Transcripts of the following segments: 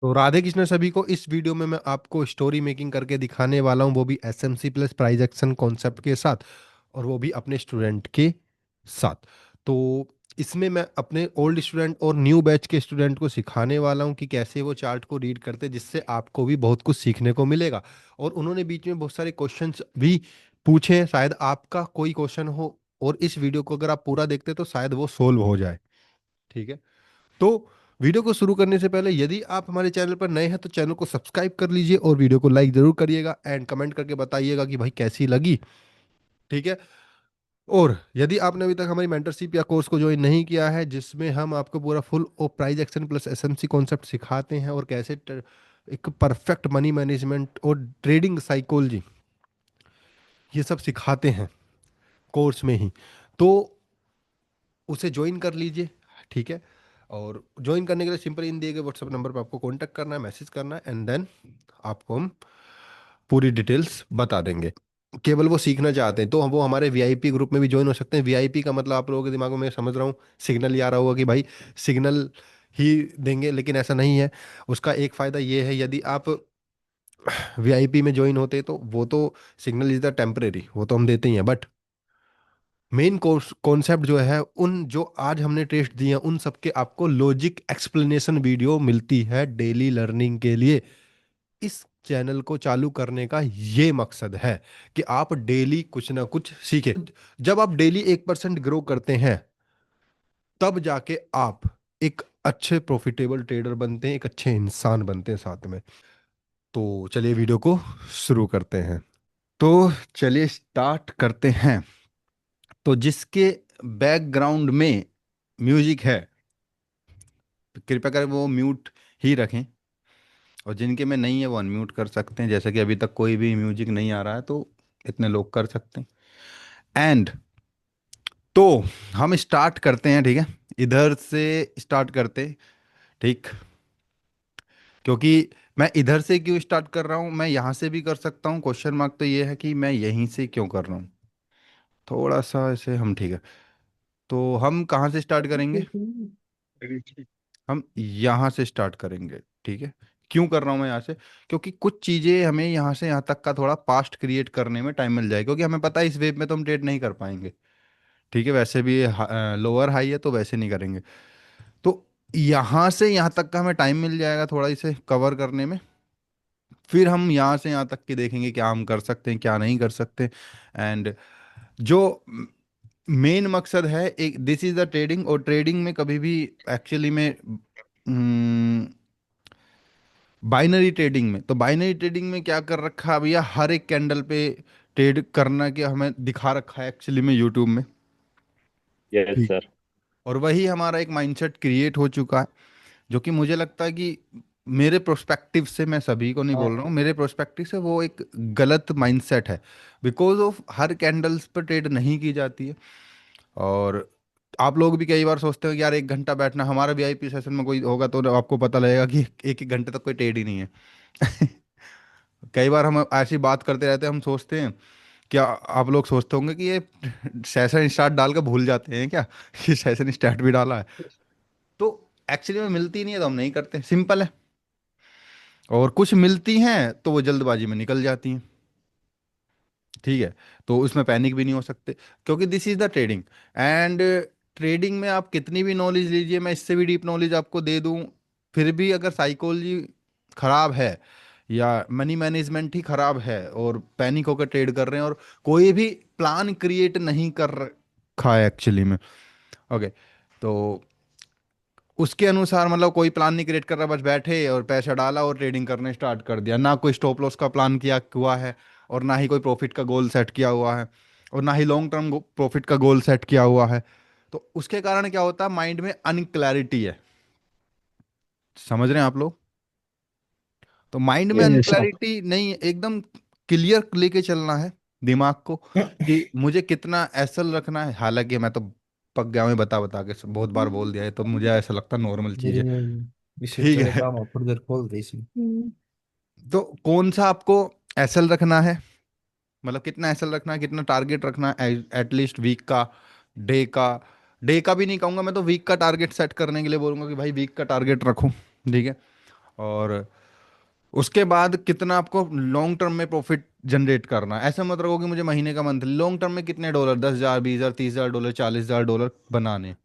तो राधे कृष्ण सभी को। इस वीडियो में मैं आपको स्टोरी मेकिंग करके दिखाने वाला हूँ, वो भी SMC plus price action concept के साथ, और वो भी अपने स्टूडेंट के साथ। तो इसमें मैं अपने ओल्ड स्टूडेंट और न्यू बैच के स्टूडेंट को सिखाने वाला हूँ कि कैसे वो चार्ट को रीड करते हैं, जिससे आपको भी बहुत कुछ सीखने को मिलेगा। और उन्होंने बीच में बहुत सारे क्वेश्चंस भी पूछे हैं, शायद आपका कोई क्वेश्चन हो और इस वीडियो को अगर आप पूरा देखते तो शायद वो सोल्व हो जाए। ठीक है। तो वीडियो को शुरू करने से पहले यदि आप हमारे चैनल पर नए हैं तो चैनल को सब्सक्राइब कर लीजिए और वीडियो को लाइक जरूर करिएगा एंड कमेंट करके बताइएगा कि भाई कैसी लगी। ठीक है। और यदि आपने अभी तक हमारी मेंटरशिप या कोर्स को ज्वाइन नहीं किया है, जिसमें हम आपको पूरा फुल और price action plus SMC concept सिखाते हैं और कैसे एक परफेक्ट मनी मैनेजमेंट और ट्रेडिंग साइकोलॉजी ये सब सिखाते हैं कोर्स में ही, तो उसे ज्वाइन कर लीजिए। ठीक है। और ज्वाइन करने के लिए सिंपल इन दिए गए व्हाट्सएप नंबर पर आपको कांटेक्ट करना है, मैसेज करना है, एंड देन आपको हम पूरी डिटेल्स बता देंगे। केवल वो सीखना चाहते हैं तो वो हमारे वीआईपी ग्रुप में भी ज्वाइन हो सकते हैं। वीआईपी का मतलब आप लोगों के दिमागों में समझ रहा हूँ सिग्नल ही आ रहा होगा कि भाई सिग्नल ही देंगे, लेकिन ऐसा नहीं है। उसका एक फ़ायदा ये है, यदि आप वीआईपी में ज्वाइन होते तो वो तो सिग्नल इज द टेम्परेरी, वो तो हम देते ही हैं, बट मेन कोर्स कॉन्सेप्ट जो है, उन जो आज हमने टेस्ट दिए हैं उन सबके आपको लॉजिक एक्सप्लेनेशन वीडियो मिलती है डेली लर्निंग के लिए। इस चैनल को चालू करने का ये मकसद है कि आप डेली कुछ ना कुछ सीखें। जब आप डेली 1% ग्रो करते हैं तब जाके आप एक अच्छे प्रॉफिटेबल ट्रेडर बनते हैं, एक अच्छे इंसान बनते हैं साथ में। तो चलिए वीडियो को शुरू करते हैं। तो चलिए स्टार्ट करते हैं। तो जिसके बैकग्राउंड में म्यूजिक है तो कृपया कर वो म्यूट ही रखें, और जिनके में नहीं है वो अनम्यूट कर सकते हैं। जैसे कि अभी तक कोई भी म्यूजिक नहीं आ रहा है तो इतने लोग कर सकते हैं। एंड तो हम स्टार्ट करते हैं, ठीक है। इधर से स्टार्ट करते, ठीक। क्योंकि मैं इधर से क्यों स्टार्ट कर रहा हूँ, मैं यहाँ से भी कर सकता हूँ। क्वेश्चन मार्क तो ये है कि मैं यहीं से क्यों कर रहा हूँ। थोड़ा सा ऐसे हम, ठीक है। तो हम कहाँ से स्टार्ट करेंगे? हम यहाँ से स्टार्ट करेंगे, ठीक है। क्यों कर रहा हूँ मैं यहाँ से? क्योंकि कुछ चीज़ें हमें यहाँ से यहाँ तक का थोड़ा पास्ट क्रिएट करने में टाइम मिल जाएगा, क्योंकि हमें पता है इस वेव में तो हम ट्रेड नहीं कर पाएंगे। ठीक है, वैसे भी लोअर हाई है तो वैसे नहीं करेंगे। तो यहाँ से यहाँ तक का हमें टाइम मिल जाएगा थोड़ा इसे कवर करने में। फिर हम यहाँ से यहाँ तक के देखेंगे क्या हम कर सकते हैं क्या नहीं कर सकते। एंड जो मेन मकसद है, एक दिस इज द ट्रेडिंग, और ट्रेडिंग में कभी भी एक्चुअली में बाइनरी ट्रेडिंग में, तो बाइनरी ट्रेडिंग में क्या कर रखा है भैया, हर एक कैंडल पे ट्रेड करना कि हमें दिखा रखा है एक्चुअली में यूट्यूब में। यस ठीक। सर। और वही हमारा एक माइंडसेट क्रिएट हो चुका है, जो कि मुझे लगता है कि मेरे प्रोस्पेक्टिव से, मैं सभी को नहीं बोल रहा हूँ, मेरे प्रोस्पेक्टिव से वो एक गलत माइंडसेट है। बिकॉज ऑफ हर कैंडल्स पर ट्रेड नहीं की जाती है। और आप लोग भी कई बार सोचते हो कि यार 1 घंटा बैठना, हमारा वीआईपी सेशन में कोई होगा तो आपको पता लगेगा कि एक एक घंटे तक कोई ट्रेड ही नहीं है। कई बार हम ऐसी बात करते रहते हैं, हम सोचते हैं, क्या आप लोग सोचते होंगे कि ये सेशन स्टार्ट डाल के भूल जाते हैं क्या कि सेशन स्टार्ट भी डाला है। तो एक्चुअली में मिलती नहीं है तो हम नहीं करते, सिंपल है। और कुछ मिलती हैं तो वो जल्दबाजी में निकल जाती हैं। ठीक है। तो उसमें पैनिक भी नहीं हो सकते, क्योंकि this is the trading. And trading में आप कितनी भी नॉलेज लीजिए, मैं इससे भी डीप नॉलेज आपको दे दूं, फिर भी अगर साइकोलॉजी खराब है या मनी मैनेजमेंट ही खराब है और पैनिक होकर ट्रेड कर रहे हैं और कोई भी प्लान क्रिएट नहीं कर रखा है एक्चुअली में, ओके, तो उसके अनुसार मतलब कोई प्लान नहीं क्रिएट कर रहा, बस बैठे और पैसा डाला और ट्रेडिंग करने स्टार्ट कर दिया, ना कोई स्टॉप लॉस का प्लान किया हुआ है और ना ही कोई प्रॉफिट का गोल सेट किया हुआ है और ना ही लॉन्ग टर्म प्रॉफिट का गोल सेट किया हुआ है। तो उसके कारण क्या होता है, माइंड में अनक्लैरिटी है। समझ रहे हैं आप लोग? तो माइंड में यस सर। अनक्लैरिटी नहीं है, एकदम क्लियर लेके चलना है दिमाग को कि मुझे कितना एसल रखना है। हालांकि मैं तो पक गया हूँ बता बता के, बहुत बार बोल दिया है तो मुझे ऐसा लगता है नॉर्मल चीज़ है। ठीक विशेषकर है। काम आप थोड़ी देर खोल रही सी। तो कौन सा आपको एसएल रखना है, मतलब कितना एसएल रखना है, कितना टारगेट रखना है, एटलीस्ट वीक का, डे का। डे का भी नहीं कहूंगा मैं, तो वीक का टारगेट सेट करने के लिए बोलूंगा कि भाई वीक का टारगेट रखो। ठीक है। और उसके बाद कितना आपको लॉन्ग टर्म में प्रॉफिट जनरेट करना है। ऐसा मत रखो कि मुझे महीने का मंथली, लॉन्ग टर्म में कितने डॉलर, 10,000, 20,000, 30,000 डॉलर, 40,000 डॉलर बनाने,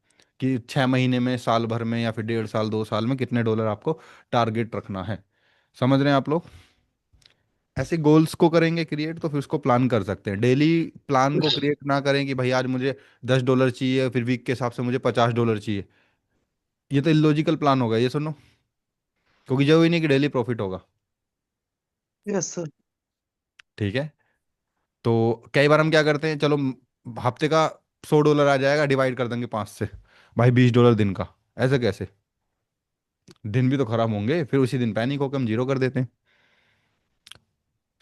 कि 6 महीने में, साल भर में, या फिर 1.5 साल, 2 साल में कितने डॉलर आपको टारगेट रखना है। समझ रहे हैं आप लोग? ऐसे गोल्स को करेंगे क्रिएट तो फिर उसको प्लान कर सकते हैं। डेली प्लान को क्रिएट ना करें कि भाई आज मुझे $10 चाहिए, फिर वीक के हिसाब से मुझे $50 चाहिए। ये तो इलॉजिकल प्लान होगा, ये सुनो, क्योंकि जरूरी नहीं कि डेली प्रॉफिट होगा। Yes sir. ठीक है। तो कई बार हम क्या करते हैं, चलो हफ्ते का $100 आ जाएगा, डिवाइड कर देंगे 5 से, भाई $20 दिन का। ऐसे कैसे? दिन भी तो खराब होंगे, फिर उसी दिन पैनिक होकर हम जीरो कर देते हैं।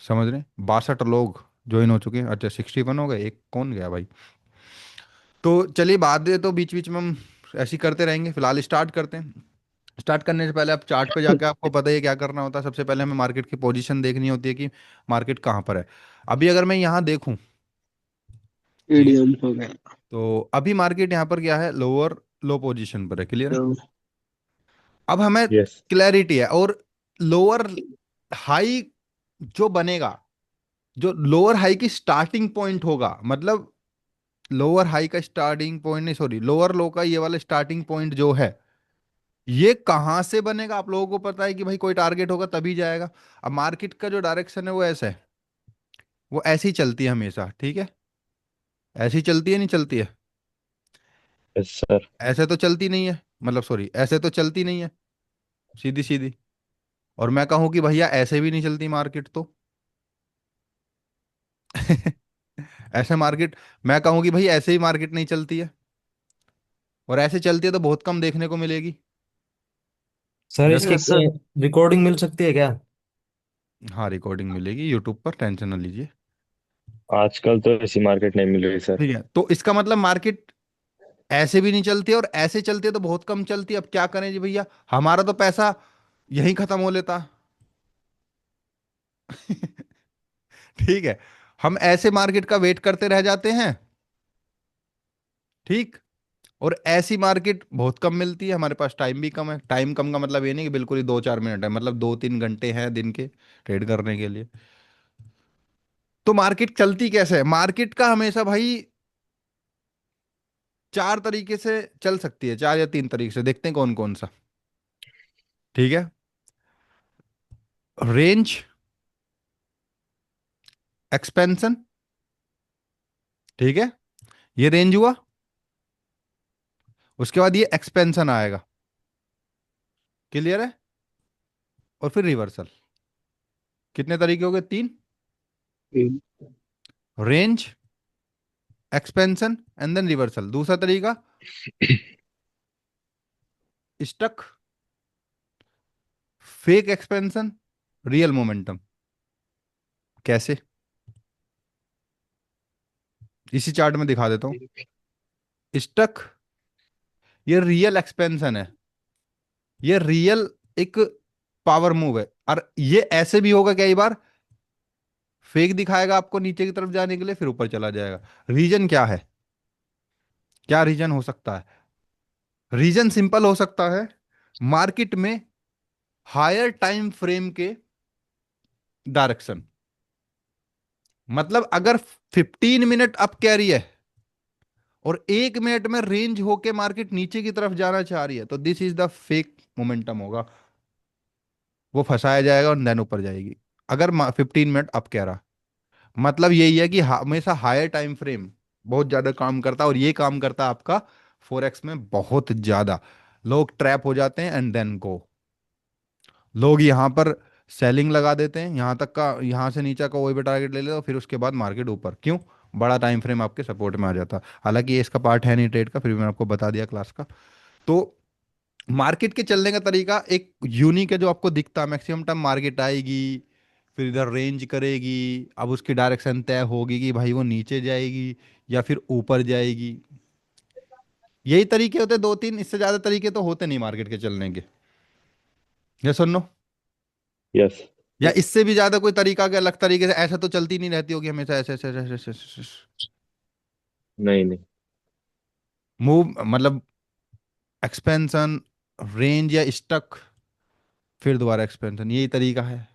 समझ रहे हैं? 62 लोग ज्वाइन हो चुके हैं। अच्छा, 61 हो गए, एक कौन गया भाई? तो चलिए, बाद में तो बीच बीच में हम ऐसे ही करते रहेंगे। फिलहाल स्टार्ट करते हैं। स्टार्ट करने से पहले आप चार्ट पे जाके, आपको पता है क्या करना होता है। सबसे पहले हमें मार्केट की पोजीशन देखनी होती है कि मार्केट कहाँ पर है। अभी अगर मैं यहाँ देखूँ, ठीक है, ईडीएम हो गया। तो अभी मार्केट यहाँ पर क्या है, लोअर लो पोजीशन पर है। क्लियर है? तो अब हमें यस क्लैरिटी है। और लोअर हाई जो बनेगा, जो लोअर हाई की स्टार्टिंग पॉइंट होगा, मतलब लोअर हाई का स्टार्टिंग पॉइंट नहीं, सॉरी, लोअर लो का ये वाला स्टार्टिंग पॉइंट जो है, ये कहां से बनेगा आप लोगों को पता है कि भाई कोई टारगेट होगा तभी जाएगा। अब मार्केट का जो डायरेक्शन है वो ऐसा है, वो ऐसी चलती है हमेशा। ठीक है? ऐसी चलती है, नहीं चलती है? Yes sir. ऐसे तो चलती नहीं है, मतलब सॉरी, ऐसे तो चलती नहीं है सीधी सीधी। और मैं कहूं कि भैया ऐसे भी नहीं चलती मार्केट तो ऐसे मार्केट, मैं कहूं कि भाई ऐसे ही मार्केट नहीं चलती है, और ऐसे चलती है तो बहुत कम देखने को मिलेगी। सर इसकी जैसे, यस सर। रिकॉर्डिंग मिल सकती है क्या? हाँ, रिकॉर्डिंग मिलेगी यूट्यूब पर, टेंशन ना लीजिए। आजकल तो ऐसी मार्केट नहीं मिल रही सर। ठीक है, तो इसका मतलब मार्केट ऐसे भी नहीं चलती है, और ऐसे चलती है तो बहुत कम चलती है। अब क्या करें जी भैया, हमारा तो पैसा यहीं खत्म हो लेता। ठीक है, हम ऐसे मार्केट का वेट करते रह जाते हैं। ठीक। और ऐसी मार्केट बहुत कम मिलती है, हमारे पास टाइम भी कम है। टाइम कम का मतलब ये नहीं कि बिल्कुल ही 2-4 मिनट है, मतलब 2-3 घंटे हैं दिन के ट्रेड करने के लिए। तो मार्केट चलती कैसे है? मार्केट का हमेशा भाई 4 तरीके से चल सकती है, 4 या 3 तरीके से, देखते हैं कौन कौन सा। ठीक है। रेंज, एक्सपेंशन, ठीक है, ये रेंज हुआ। उसके बाद ये एक्सपेंशन आएगा। क्लियर है? और फिर रिवर्सल। कितने तरीके हो गए? 3। Range, expansion, and then reversal. दूसरा तरीका, stuck, fake expansion, real momentum. कैसे? इसी चार्ट में दिखा देता हूँ। स्टक, ये रियल एक्सपेंशन है, ये रियल एक पावर मूव है। और ये ऐसे भी होगा कई बार, फेक दिखाएगा आपको नीचे की तरफ जाने के लिए, फिर ऊपर चला जाएगा। रीजन क्या है? क्या रीजन हो सकता है? रीजन सिंपल हो सकता है, मार्केट में हायर टाइम फ्रेम के डायरेक्शन। मतलब अगर 15 मिनट अप कैरी है, और 1 मिनट में रेंज होके मार्केट नीचे की तरफ जाना चाह रही है, तो this is the fake momentum होगा। वो फंसाया जाएगा और देन ऊपर जाएगी। अगर 15 मिनट अप कह रहा, मतलब यही है कि हमेशा हायर टाइम फ्रेम बहुत ज्यादा काम करता है, और ये काम करता है आपका फोरेक्स में बहुत ज्यादा। लोग ट्रैप हो जाते हैं एंड देन गो। लोग यहाँ पर सेलिंग लगा देते हैं, यहाँ तक का, यहाँ से नीचे का वही भी टारगेट ले लेते हैं, और फिर उसके बाद मार्केट ऊपर। क्यों? बड़ा टाइम फ्रेम आपके सपोर्ट में आ जाता। हालांकि ये इसका पार्ट है नहीं ट्रेड का, फिर भी मैंने आपको बता दिया क्लास का। तो मार्केट के चलने का तरीका एक यूनिक है, जो आपको दिखता है। मैक्सिमम टाइम मार्केट आएगी, फिर इधर रेंज करेगी, अब उसकी डायरेक्शन तय होगी कि भाई वो नीचे जाएगी या फिर ऊपर जाएगी। यही तरीके होते हैं 2-3, इससे ज्यादा तरीके तो होते नहीं मार्केट के चलने के। ये सुन लो। यस। या इससे भी ज्यादा कोई तरीका के अलग तरीके से, ऐसा तो चलती नहीं रहती होगी हमेशा ऐसे ऐसे ऐसे ऐसे ऐसे नहीं नहीं। मूव, मतलब एक्सपेंशन, रेंज या स्टक, फिर दोबारा एक्सपेंशन, यही तरीका है।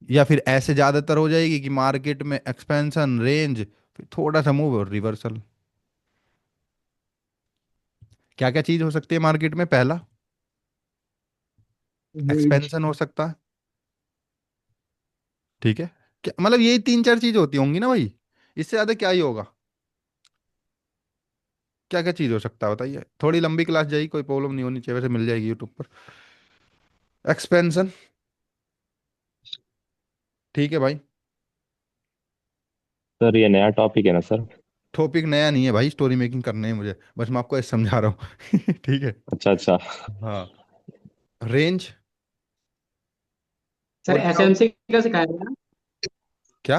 या फिर ऐसे ज्यादातर हो जाएगी कि मार्केट में एक्सपेंशन, रेंज, फिर थोड़ा सा मूव और रिवर्सल। क्या क्या चीज हो सकती है मार्केट में? पहला, रेंज। एक्सपेंशन हो सकता है, ठीक है। मतलब यही तीन चार चीज होती होंगी ना भाई, इससे ज्यादा क्या ही होगा? क्या क्या चीज हो सकता है बताइए? थोड़ी लंबी क्लास जाएगी, कोई प्रॉब्लम नहीं होनी चाहिए, वैसे मिल जाएगी यूट्यूब पर। एक्सपेंशन, ठीक है भाई। सर ये नया टॉपिक है ना सर? टॉपिक नया नहीं है भाई, स्टोरी मेकिंग करनी है मुझे, बस मैं आपको ऐसे समझा रहा हूँ ठीक है। अच्छा अच्छा। हाँ, रेंज सर और क्या एसएमसी का सिखाया था। क्या?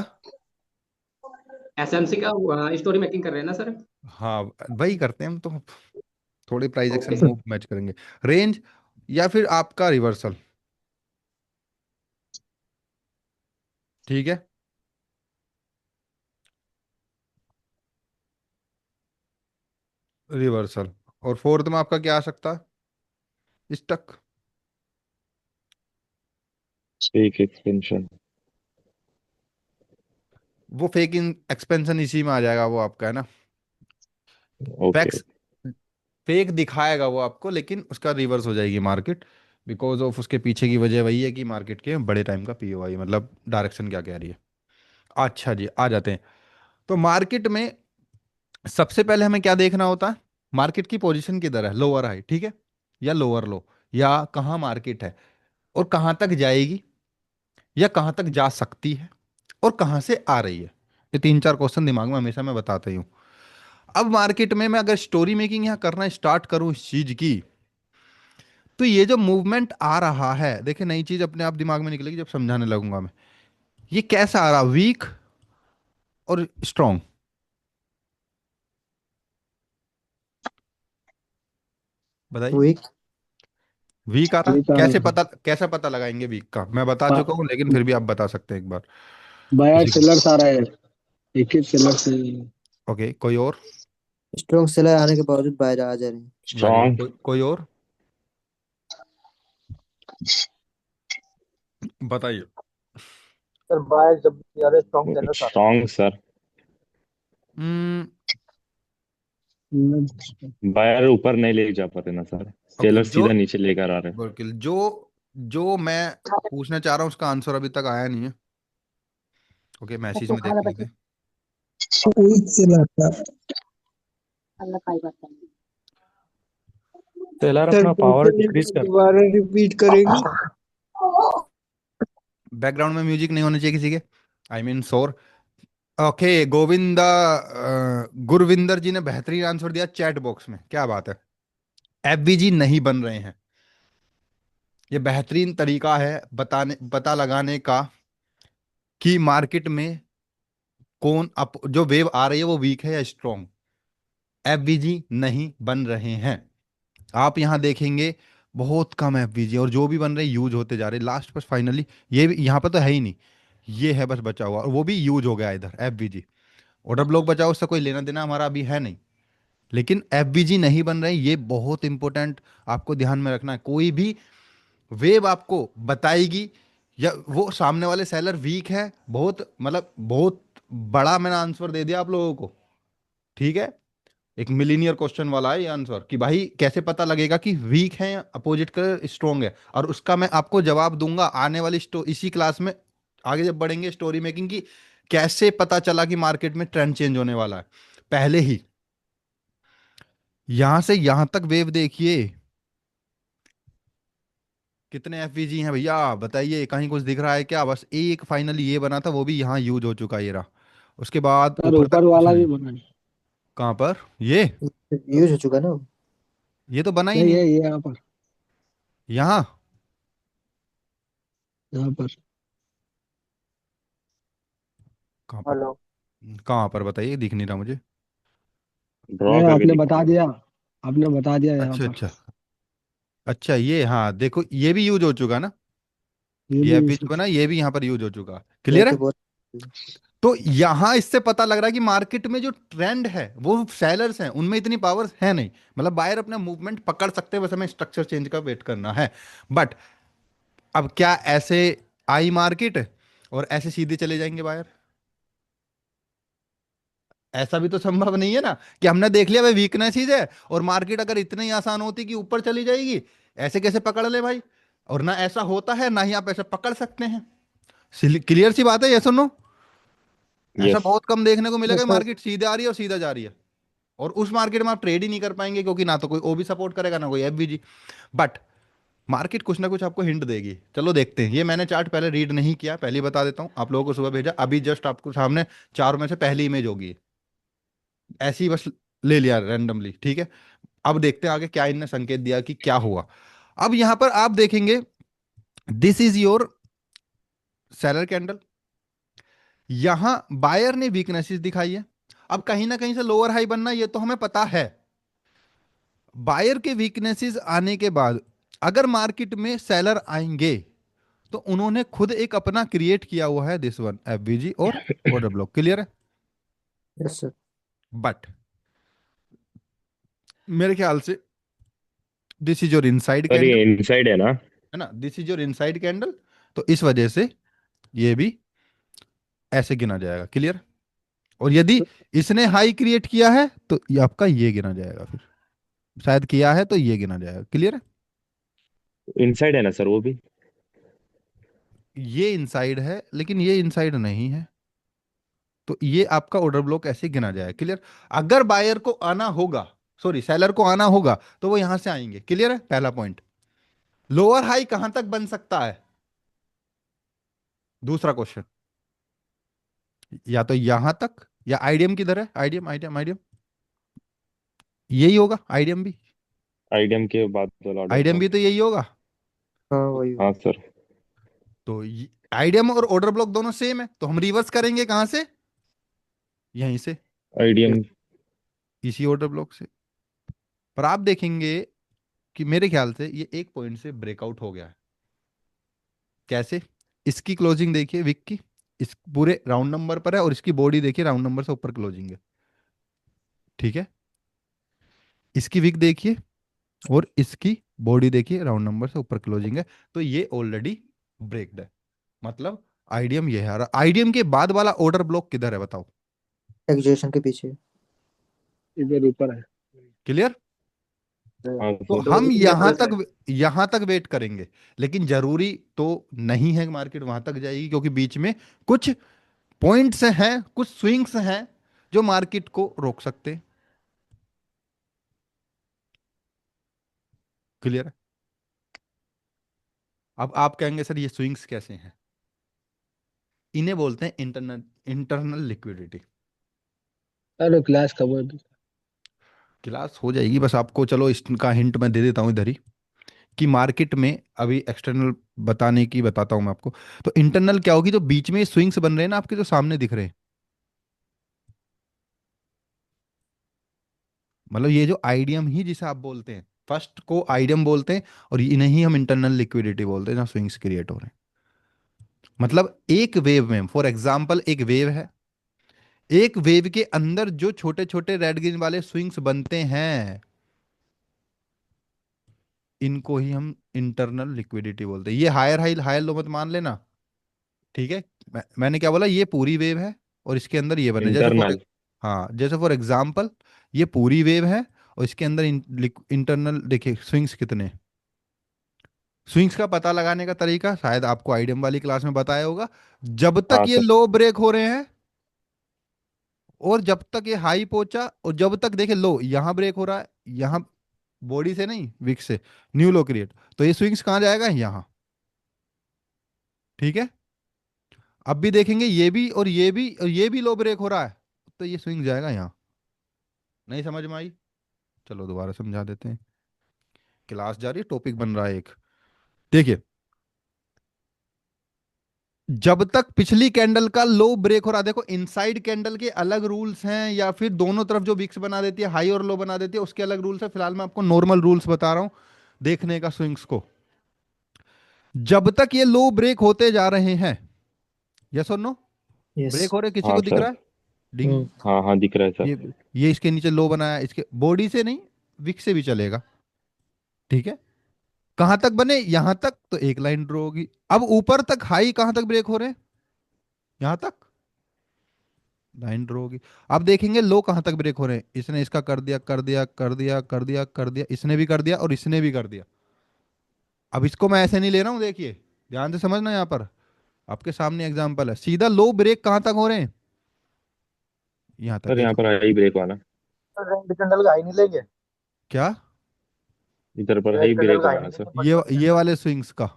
एसएमसी का स्टोरी मेकिंग कर रहे हैं ना सर? हाँ, वही करते हैं हम तो। थोड़ी price action okay sir. Move match करेंगे। रेंज या फिर आपका रिवर्सल, ठीक है। रिवर्सल, और फोर्थ में आपका क्या आ सकता है? स्टक। Fake expansion. वो फेक इन एक्सपेंशन इसी में आ जाएगा, वो आपका है ना। ओके। फैक्स, फेक दिखाएगा वो आपको, लेकिन उसका रिवर्स हो जाएगी मार्केट, बिकॉज ऑफ उसके पीछे की वजह वही है कि मार्केट के बड़े टाइम का पीओआई, मतलब डायरेक्शन क्या कह रही है। अच्छा जी, आ जाते हैं। तो मार्केट में सबसे पहले हमें क्या देखना होता है? मार्केट की पोजीशन किधर है, लोअर हाई, ठीक है, या लोअर लो, या कहाँ मार्केट है, और कहाँ तक जाएगी, या कहाँ तक जा सकती है, और कहाँ से आ रही है। ये तीन चार क्वेश्चन दिमाग में हमेशा मैं बताता ही हूँ। अब मार्केट में मैं अगर स्टोरी मेकिंग यहाँ करना स्टार्ट करूँ इस चीज की, तो ये जो मूवमेंट आ रहा है, देखिए नई चीज अपने आप दिमाग में निकलेगी जब समझाने लगूंगा मैं। ये कैसा आ रहा, वीक और स्ट्रॉन्ग? बताइए। वीक। वीक आ रहा है, ठीक है। कैसे पता लगाएंगे वीक का? मैं बता चुका हूँ, लेकिन फिर भी आप बता सकते हैं एक बार। बायर किसी को? सेलर्स आ रहा है। एक ही सेलर से। ओके, कोई और? स्ट्रॉन्ग सेलर आने के बावजूद बाहर आ जा रहे हैं। Very good, strong. कोई और बताइए। सर बाय जब भी आ रहे स्ट्रॉन्ग सेलर्स आ रहे स्ट्रॉन्ग सर। हम्म। बायर ऊपर नहीं ले जा पाते ना सर। ओके, सेलर सीधा नीचे लेकर आ रहे हैं। बिल्कुल, जो जो मैं पूछना चाह रहा हूँ उसका आंसर अभी तक आया नहीं है। ओके, मैसेज में देख लेते हैं। वीक सेलर था। सेलर सर अपना पावर क्वेश्चन डिक्रीज कर। दोबारा रिपीट करेंगे? बैकग्राउंड में म्यूजिक नहीं होना चाहिए किसी के, आई मीन शोर। ओके, गोविंदा गुरविंदर जी ने बेहतरीन आंसर दिया चैट बॉक्स में, क्या बात है। एफबीजी नहीं बन रहे हैं। ये बेहतरीन तरीका है बताने, पता लगाने का कि मार्केट में कौन अप, जो वेव आ रही है वो वीक है या स्ट्रॉन्ग। एफबीजी नहीं बन रहे हैं। आप यहाँ देखेंगे बहुत कम एफबीजी, और जो भी बन रहे यूज होते जा रहे, लास्ट बस फाइनली ये भी यहाँ पर तो है ही नहीं, ये है बस बचा हुआ, और वो भी यूज हो गया इधर एफबीजी। ऑर्डर ब्लॉक बचा हुआ, उससे कोई लेना देना हमारा अभी है नहीं। लेकिन एफबीजी नहीं बन रहे, ये बहुत इंपॉर्टेंट आपको ध्यान में रखना है। कोई भी वेव आपको बताएगी, या वो सामने वाले सेलर वीक है, बहुत मतलब बहुत बड़ा मैंने आंसर दे दिया आप लोगों को, ठीक है। एक मिलीनियर क्वेश्चन वाला है ये आंसर, कि भाई कैसे पता लगेगा कि वीक है या अपोजिट कलर स्ट्रॉन्ग है, और उसका मैं आपको जवाब दूंगा आने वाली इसी क्लास में। आगे जब बढ़ेंगे स्टोरी मेकिंग की, कैसे पता चला कि मार्केट में ट्रेंड चेंज होने वाला है, पहले ही यहां से यहां तक वेव देखिए। कितने एफवीजी हैं भैया बताइए, कहीं कुछ दिख रहा है क्या? बस एक फाइनली ये बना था, वो भी यहाँ यूज हो चुका है ये रहा। उसके बाद सर ऊपर तक ऊपर कुछ वाला भी नहीं। बना है। कहाँ पर ये? यूज हो चुका ना। ये तो बना ही नहीं नहीं। है ये यहाँ पर। यहाँ यहाँ पर। कहाँ पर? हेलो। कहाँ पर बताइए, दिख नहीं रहा मुझे। ड्रॉ नहीं करके आपने बता दिखाओ। दिया। आपने बता दिया यहाँ अच्छा पर। अच्छा। अच्छा, ये हाँ देखो, ये भी यूज हो चुका ना। ये ये भी एफबीजी यूज। बना, ये भी यहाँ पर यूज हो चुका, ये क्लियर तो है। बहुत। तो यहाँ इससे पता लग रहा है कि मार्केट में जो ट्रेंड है वो सेलर्स हैं, उनमें इतनी पावर है नहीं, मतलब बायर अपना मूवमेंट पकड़ सकते हैं, बस हमें स्ट्रक्चर चेंज का वेट करना है। बट अब क्या ऐसे आई मार्केट और ऐसे सीधे चले जाएंगे बायर? ऐसा भी तो संभव नहीं है ना कि हमने देख लिया भाई वीकनेस ही है, और मार्केट अगर इतनी ही आसान होती कि ऊपर चली जाएगी, ऐसे कैसे पकड़ ले भाई? और ना ऐसा होता है ना ही आप ऐसे पकड़ सकते हैं। क्लियर सी बात है, ये सुनो। ऐसा यस। बहुत कम देखने को मिलेगा यस कि सर। मार्केट सीधे आ रही है और सीधा जा रही है, और उस मार्केट में आप ट्रेड ही नहीं कर पाएंगे, क्योंकि ना तो कोई ओ भी सपोर्ट करेगा ना कोई एफवीजी। बट मार्केट कुछ ना कुछ आपको हिंट देगी। चलो देखते हैं। ये मैंने चार्ट पहले रीड नहीं किया, पहले ही बता देता हूँ, आप लोगों को सुबह भेजा, अभी जस्ट आपको सामने चारों में से पहली इमेज होगी, ऐसी ही बस ले लिया रैंडमली, ठीक है। अब देखते हैं आगे क्या इनने संकेत दिया कि क्या हुआ। अब यहां पर आप देखेंगे, this is your seller candle. यहां बायर ने वीकनेसेस दिखाई है। अब कहीं ना कहीं से लोअर हाई बनना, ये तो हमें पता है। बायर के वीकनेसेस आने के बाद अगर मार्केट में सेलर आएंगे, तो उन्होंने खुद एक अपना क्रिएट किया हुआ है, दिस वन एफवीजी और ऑर्डर ब्लॉक। क्लियर है? Yes sir. बट मेरे ख्याल से this is your inside sir candle, ये इनसाइड है ना? है ना? This is your inside candle, तो इस वजह से ये भी ऐसे गिना जाएगा। क्लियर? और यदि इसने हाई क्रिएट किया है तो ये आपका ये गिना जाएगा, फिर शायद किया है तो ये गिना जाएगा। क्लियर है? इनसाइड है ना सर वो भी? ये इनसाइड है लेकिन ये इनसाइड नहीं है, तो ये आपका ऑर्डर ब्लॉक ऐसे गिना जाएगा। क्लियर? अगर बायर को आना होगा, सॉरी सेलर को आना होगा, तो वो यहां से आएंगे। क्लियर है? पहला पॉइंट। लोअर हाई कहां तक बन सकता है? दूसरा क्वेश्चन, या तो यहां तक, या आईडीएम किधर है? आईडीएम आईडीएम आईडीएम यही होगा, आईडीएम भी। आईडीएम के बाद वाला ऑर्डर आईडीएम ब्लॉक। भी तो यही होगा। हाँ वही हाँ वही। सर। तो आईडीएम और ऑर्डर ब्लॉक दोनों सेम है, तो हम रिवर्स करेंगे कहां से? यहीं से, आईडीएम। इसी ऑर्डर ब्लॉक से। पर आप देखेंगे कि मेरे ख्याल से ये एक पॉइंट से ब्रेकआउट हो गया है। कैसे? इसकी क्लोजिंग देखिए विक की, इस पूरे राउंड नंबर पर है, और इसकी बॉडी देखिए राउंड नंबर से ऊपर क्लोजिंग है। ठीक है? इसकी विक देखिए और इसकी बॉडी देखिए राउंड नंबर से ऊपर क्लोजिंग है, तो ये ऑलरेडी ब्रेक्ड है। मतलब आईडीएम ये है। आईडीएम के बाद वाला ऑर्डर ब्लॉक किधर है बताओ? एग्जेशन के पीछे। इधर ऊपर है। क्लियर? हाँ तो सर। हम यहां तक वेट करेंगे, लेकिन जरूरी तो नहीं है मार्केट वहां तक जाएगी, क्योंकि बीच में कुछ पॉइंट्स हैं, कुछ स्विंग्स हैं जो मार्केट को रोक सकते हैं। क्लियर है? अब आप कहेंगे सर ये स्विंग्स कैसे हैं? इन्हें बोलते हैं इंटरनल इंटरनल लिक्विडिटी। अरे क्लास कवर। क्लास हो जाएगी, बस आपको चलो इसका हिंट मैं दे देता हूं इधर ही, कि मार्केट में अभी एक्सटर्नल बताने की बताता हूं मैं आपको। तो इंटरनल क्या होगी? जो बीच में स्विंग्स बन रहे हैं ना आपके, जो सामने दिख रहे हैं, मतलब ये जो आईडीएम ही जिसे आप बोलते हैं, फर्स्ट को आईडीएम बोलते हैं, और इन्हें ही हम इंटरनल लिक्विडिटी बोलते हैं, जहाँ स्विंग्स क्रिएट हो रहे हैं। मतलब एक वेव में, फॉर एग्जांपल एक वेव है, एक वेव के अंदर जो छोटे छोटे रेड ग्रीन वाले स्विंग्स बनते हैं, इनको ही हम इंटरनल लिक्विडिटी बोलते हैं। ये हायर हाई हायर लो मत मान लेना, ठीक है? मैंने क्या बोला? ये पूरी वेव है और इसके अंदर ये बने, जैसे फॉर, इंटरनल। हाँ जैसे फॉर एग्जांपल ये पूरी वेव है और इसके अंदर इंटरनल देखिए स्विंग्स कितने। स्विंग्स का पता लगाने का तरीका शायद आपको आईडीएम वाली क्लास में बताया होगा। जब तक हाँ ये सर। लो ब्रेक हो रहे हैं, और जब तक ये हाई पहुंचा, और जब तक देखे लो यहां ब्रेक हो रहा है, यहां बॉडी से नहीं विक से, न्यू लो क्रिएट, तो ये स्विंग्स कहां जाएगा? यहां। ठीक है? अब भी देखेंगे ये भी और ये भी और ये भी लो ब्रेक हो रहा है, तो ये स्विंग जाएगा यहां। नहीं समझ में आई? चलो दोबारा समझा देते हैं, क्लास जा रही है, टॉपिक बन रहा है एक। देखिए, जब तक पिछली कैंडल का लो ब्रेक हो रहा, देखो इनसाइड कैंडल के अलग रूल्स हैं, या फिर दोनों तरफ जो विक्स बना देती है हाई और लो बना देती है उसके अलग रूल्स है। फिलहाल मैं आपको नॉर्मल रूल्स बता रहा हूं देखने का स्विंग्स को। जब तक ये लो ब्रेक होते जा रहे हैं, यस और नो? यस। ब्रेक हो रहे, किसी हाँ को दिख सर। रहा है? डिंग। हम्म। हाँ हाँ दिख रहा है सर। ये इसके नीचे लो बनाया, इसके बॉडी से नहीं, विक से भी चलेगा। ठीक है? कहां तक बने, यहां तक, तो एक लाइन ड्रॉ होगी। अब ऊपर तक हाई कहां तक ब्रेक हो रहे हैं, यहां तक, लाइन ड्रॉ होगी। अब देखेंगे लो कहां तक ब्रेक हो रहे हैं, इसने इसका कर दिया कर दिया कर दिया कर दिया कर दिया, इसने भी कर दिया और इसने भी कर दिया। अब इसको मैं ऐसे नहीं ले रहा हूं, देखिए ध्यान से समझना, यहां पर आपके सामने एग्जांपल है, सीधा लो ब्रेक कहां तक हो रहे हैं, यहां तक सर यहाँ एक। पर हाई ब्रेक वाला, रेड कैंडल का हाई नहीं लेंगे, क्या, इधर पर रेड हाई कैंडल ब्रेक का हाई वाला नहीं ना सर। लेंगे, बड़ी वाली ये कैंडल। वाले स्विंग्स का,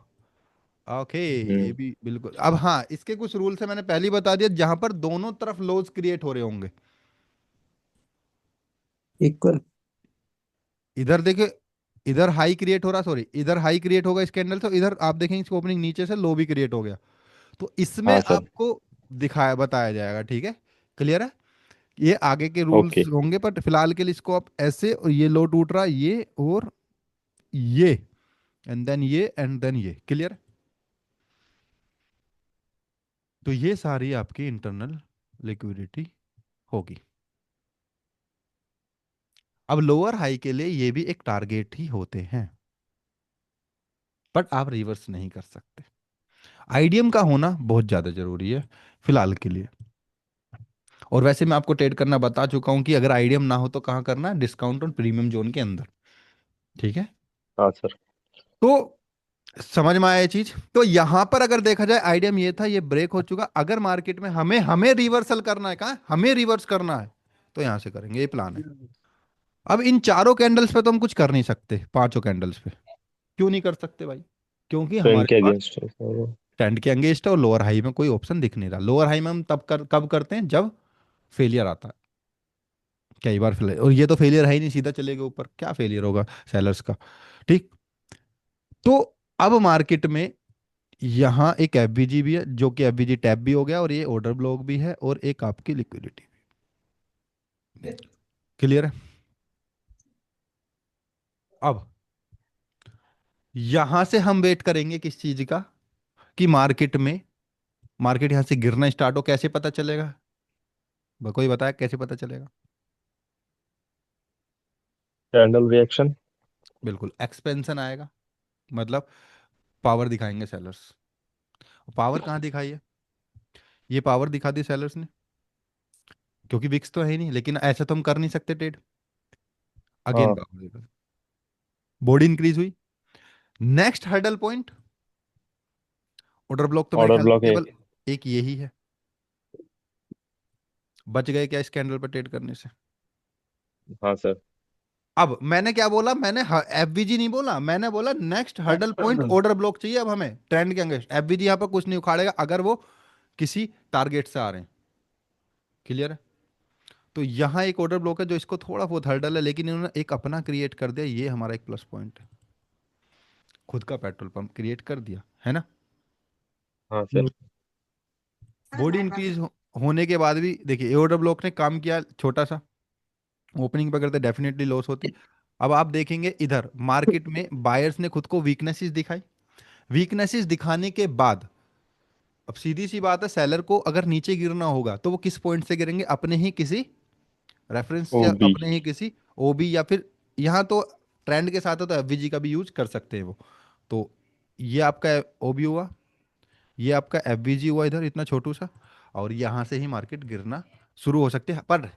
ओके, ये हम्म। भी बिल्कुल। अब हाँ, इसके कुछ रूल्स है, मैंने पहले ही बता दिया, जहां पर दोनों तरफ लोज क्रिएट हो रहे होंगे। इक्वल। इधर देखिए, इधर हाई क्रिएट हो रहा, सॉरी, इधर हाई क्रिएट होगा इस कैंडल से, इधर आप देखेंगे इसकी ओपनिंग नीचे से लो भी क्रिएट हो गया, तो इसमें हाँ सर। आपको दिखाया बताया जाएगा, ठीक है, क्लियर है। ये आगे के रूल्स ओके। होंगे, पर फिलहाल के लिए इसको आप ऐसे, और ये लो टूट रहा, ये और ये, एंड देन ये, क्लियर। तो ये सारी आपकी इंटरनल लिक्विडिटी होगी। अब लोअर हाई के लिए ये भी एक टारगेट ही होते हैं, बट आप रिवर्स नहीं कर सकते। आईडीएम का होना बहुत ज्यादा जरूरी है फिलहाल के लिए। और वैसे मैं आपको ट्रेड करना बता चुका हूं कि अगर आईडीएम ना हो तो कहाँ करना है, डिस्काउंट और प्रीमियम जोन के अंदर, ठीक है। हाँ सर। तो समझ में आया ये चीज। तो यहां पर अगर देखा जाए, आईडीएम ये था, ये ब्रेक हो चुका, अगर मार्केट में हमें हमें रिवर्सल करना है, कहा हमें रिवर्स करना है, तो यहां से करेंगे, ये प्लान है। अब इन चारों कैंडल्स पे तो हम कुछ कर नहीं सकते, पांचों कैंडल्स पे क्यों नहीं कर सकते भाई, क्योंकि ट्रेंड हमारे के पास अगेंस्ट है सर। ट्रेंड के अगेंस्ट है और लोअर हाई में कोई ऑप्शन दिख नहीं रहा। लोअर हाई में हम कब करते हैं, जब फेलियर आता है, कई बार फेलियर, और ये तो फेलियर है ही नहीं, सीधा चलेगा ऊपर, क्या फेलियर होगा सेलर्स का, ठीक। तो अब मार्केट में यहाँ एक एफबीजी भी है, जो कि एफबीजी टैप भी हो गया, और ये ऑर्डर ब्लॉक भी है, और एक आपकी लिक्विडिटी भी, क्लियर है। अब यहां से हम वेट करेंगे किस चीज का, कि मार्केट यहां से गिरना स्टार्ट हो, कैसे पता चलेगा, कोई बताया कैसे पता चलेगा। Candle reaction. बिल्कुल, एक्सपेंशन आएगा, मतलब पावर दिखाएंगे सेलर्स। पावर कहाँ दिखाई है, ये पावर दिखा दी सेलर्स ने, क्योंकि विक्स तो है ही नहीं, लेकिन ऐसा तो हम कर नहीं सकते ट्रेड, अगेन हाँ। पावर, बॉडी इंक्रीज हुई। Next hurdle point, order block तो मेरे ऑर्डर ख्याल से ब्लॉक केवल एक। एक यही है, बच गए क्या इस कैंडल पर ट्रेड करने से। हाँ सर। अब मैंने क्या बोला, मैंने एफवीजी नहीं बोला, मैंने बोला next hurdle point order block चाहिए अब हमें ट्रेंड के अगेंस्ट। एफवीजी यहाँ पर कुछ नहीं उखाड़ेगा अगर वो किसी टारगेट से आ रहे हैं, क्लियर है। तो यहाँ एक ऑर्डर ब्लॉक है जो इसको थोड़ा बहुत हर्डल है, लेकिन इन्होंने एक अपना क्रिएट कर दिया, ये हमारा एक प्लस पॉइंट है, खुद का पेट्रोल पंप क्रिएट कर दिया है ना। हाँ सर। बॉडी इंक्रीज होने के बाद भी देखिए ऑर्डर ब्लॉक ने काम किया, छोटा सा ओपनिंग पकड़ते डेफिनेटली लॉस होती। अब आप देखेंगे इधर मार्केट में बायर्स ने खुद को वीकनेसेस दिखाई, वीकनेसेस दिखाने के बाद अब सीधी सी बात है, सेलर को अगर नीचे गिरना होगा तो वो किस पॉइंट से गिरेंगे, अपने ही किसी रेफरेंस ओ या बी। अपने ही किसी ओबी, या फिर यहाँ तो ट्रेंड के साथ है तो एफवीजी का भी यूज कर सकते हैं वो। तो ये आपका ओबी हुआ, ये आपका एफवीजी हुआ इधर इतना छोटू सा, और यहाँ से ही मार्केट गिरना शुरू हो सकते हैं। पर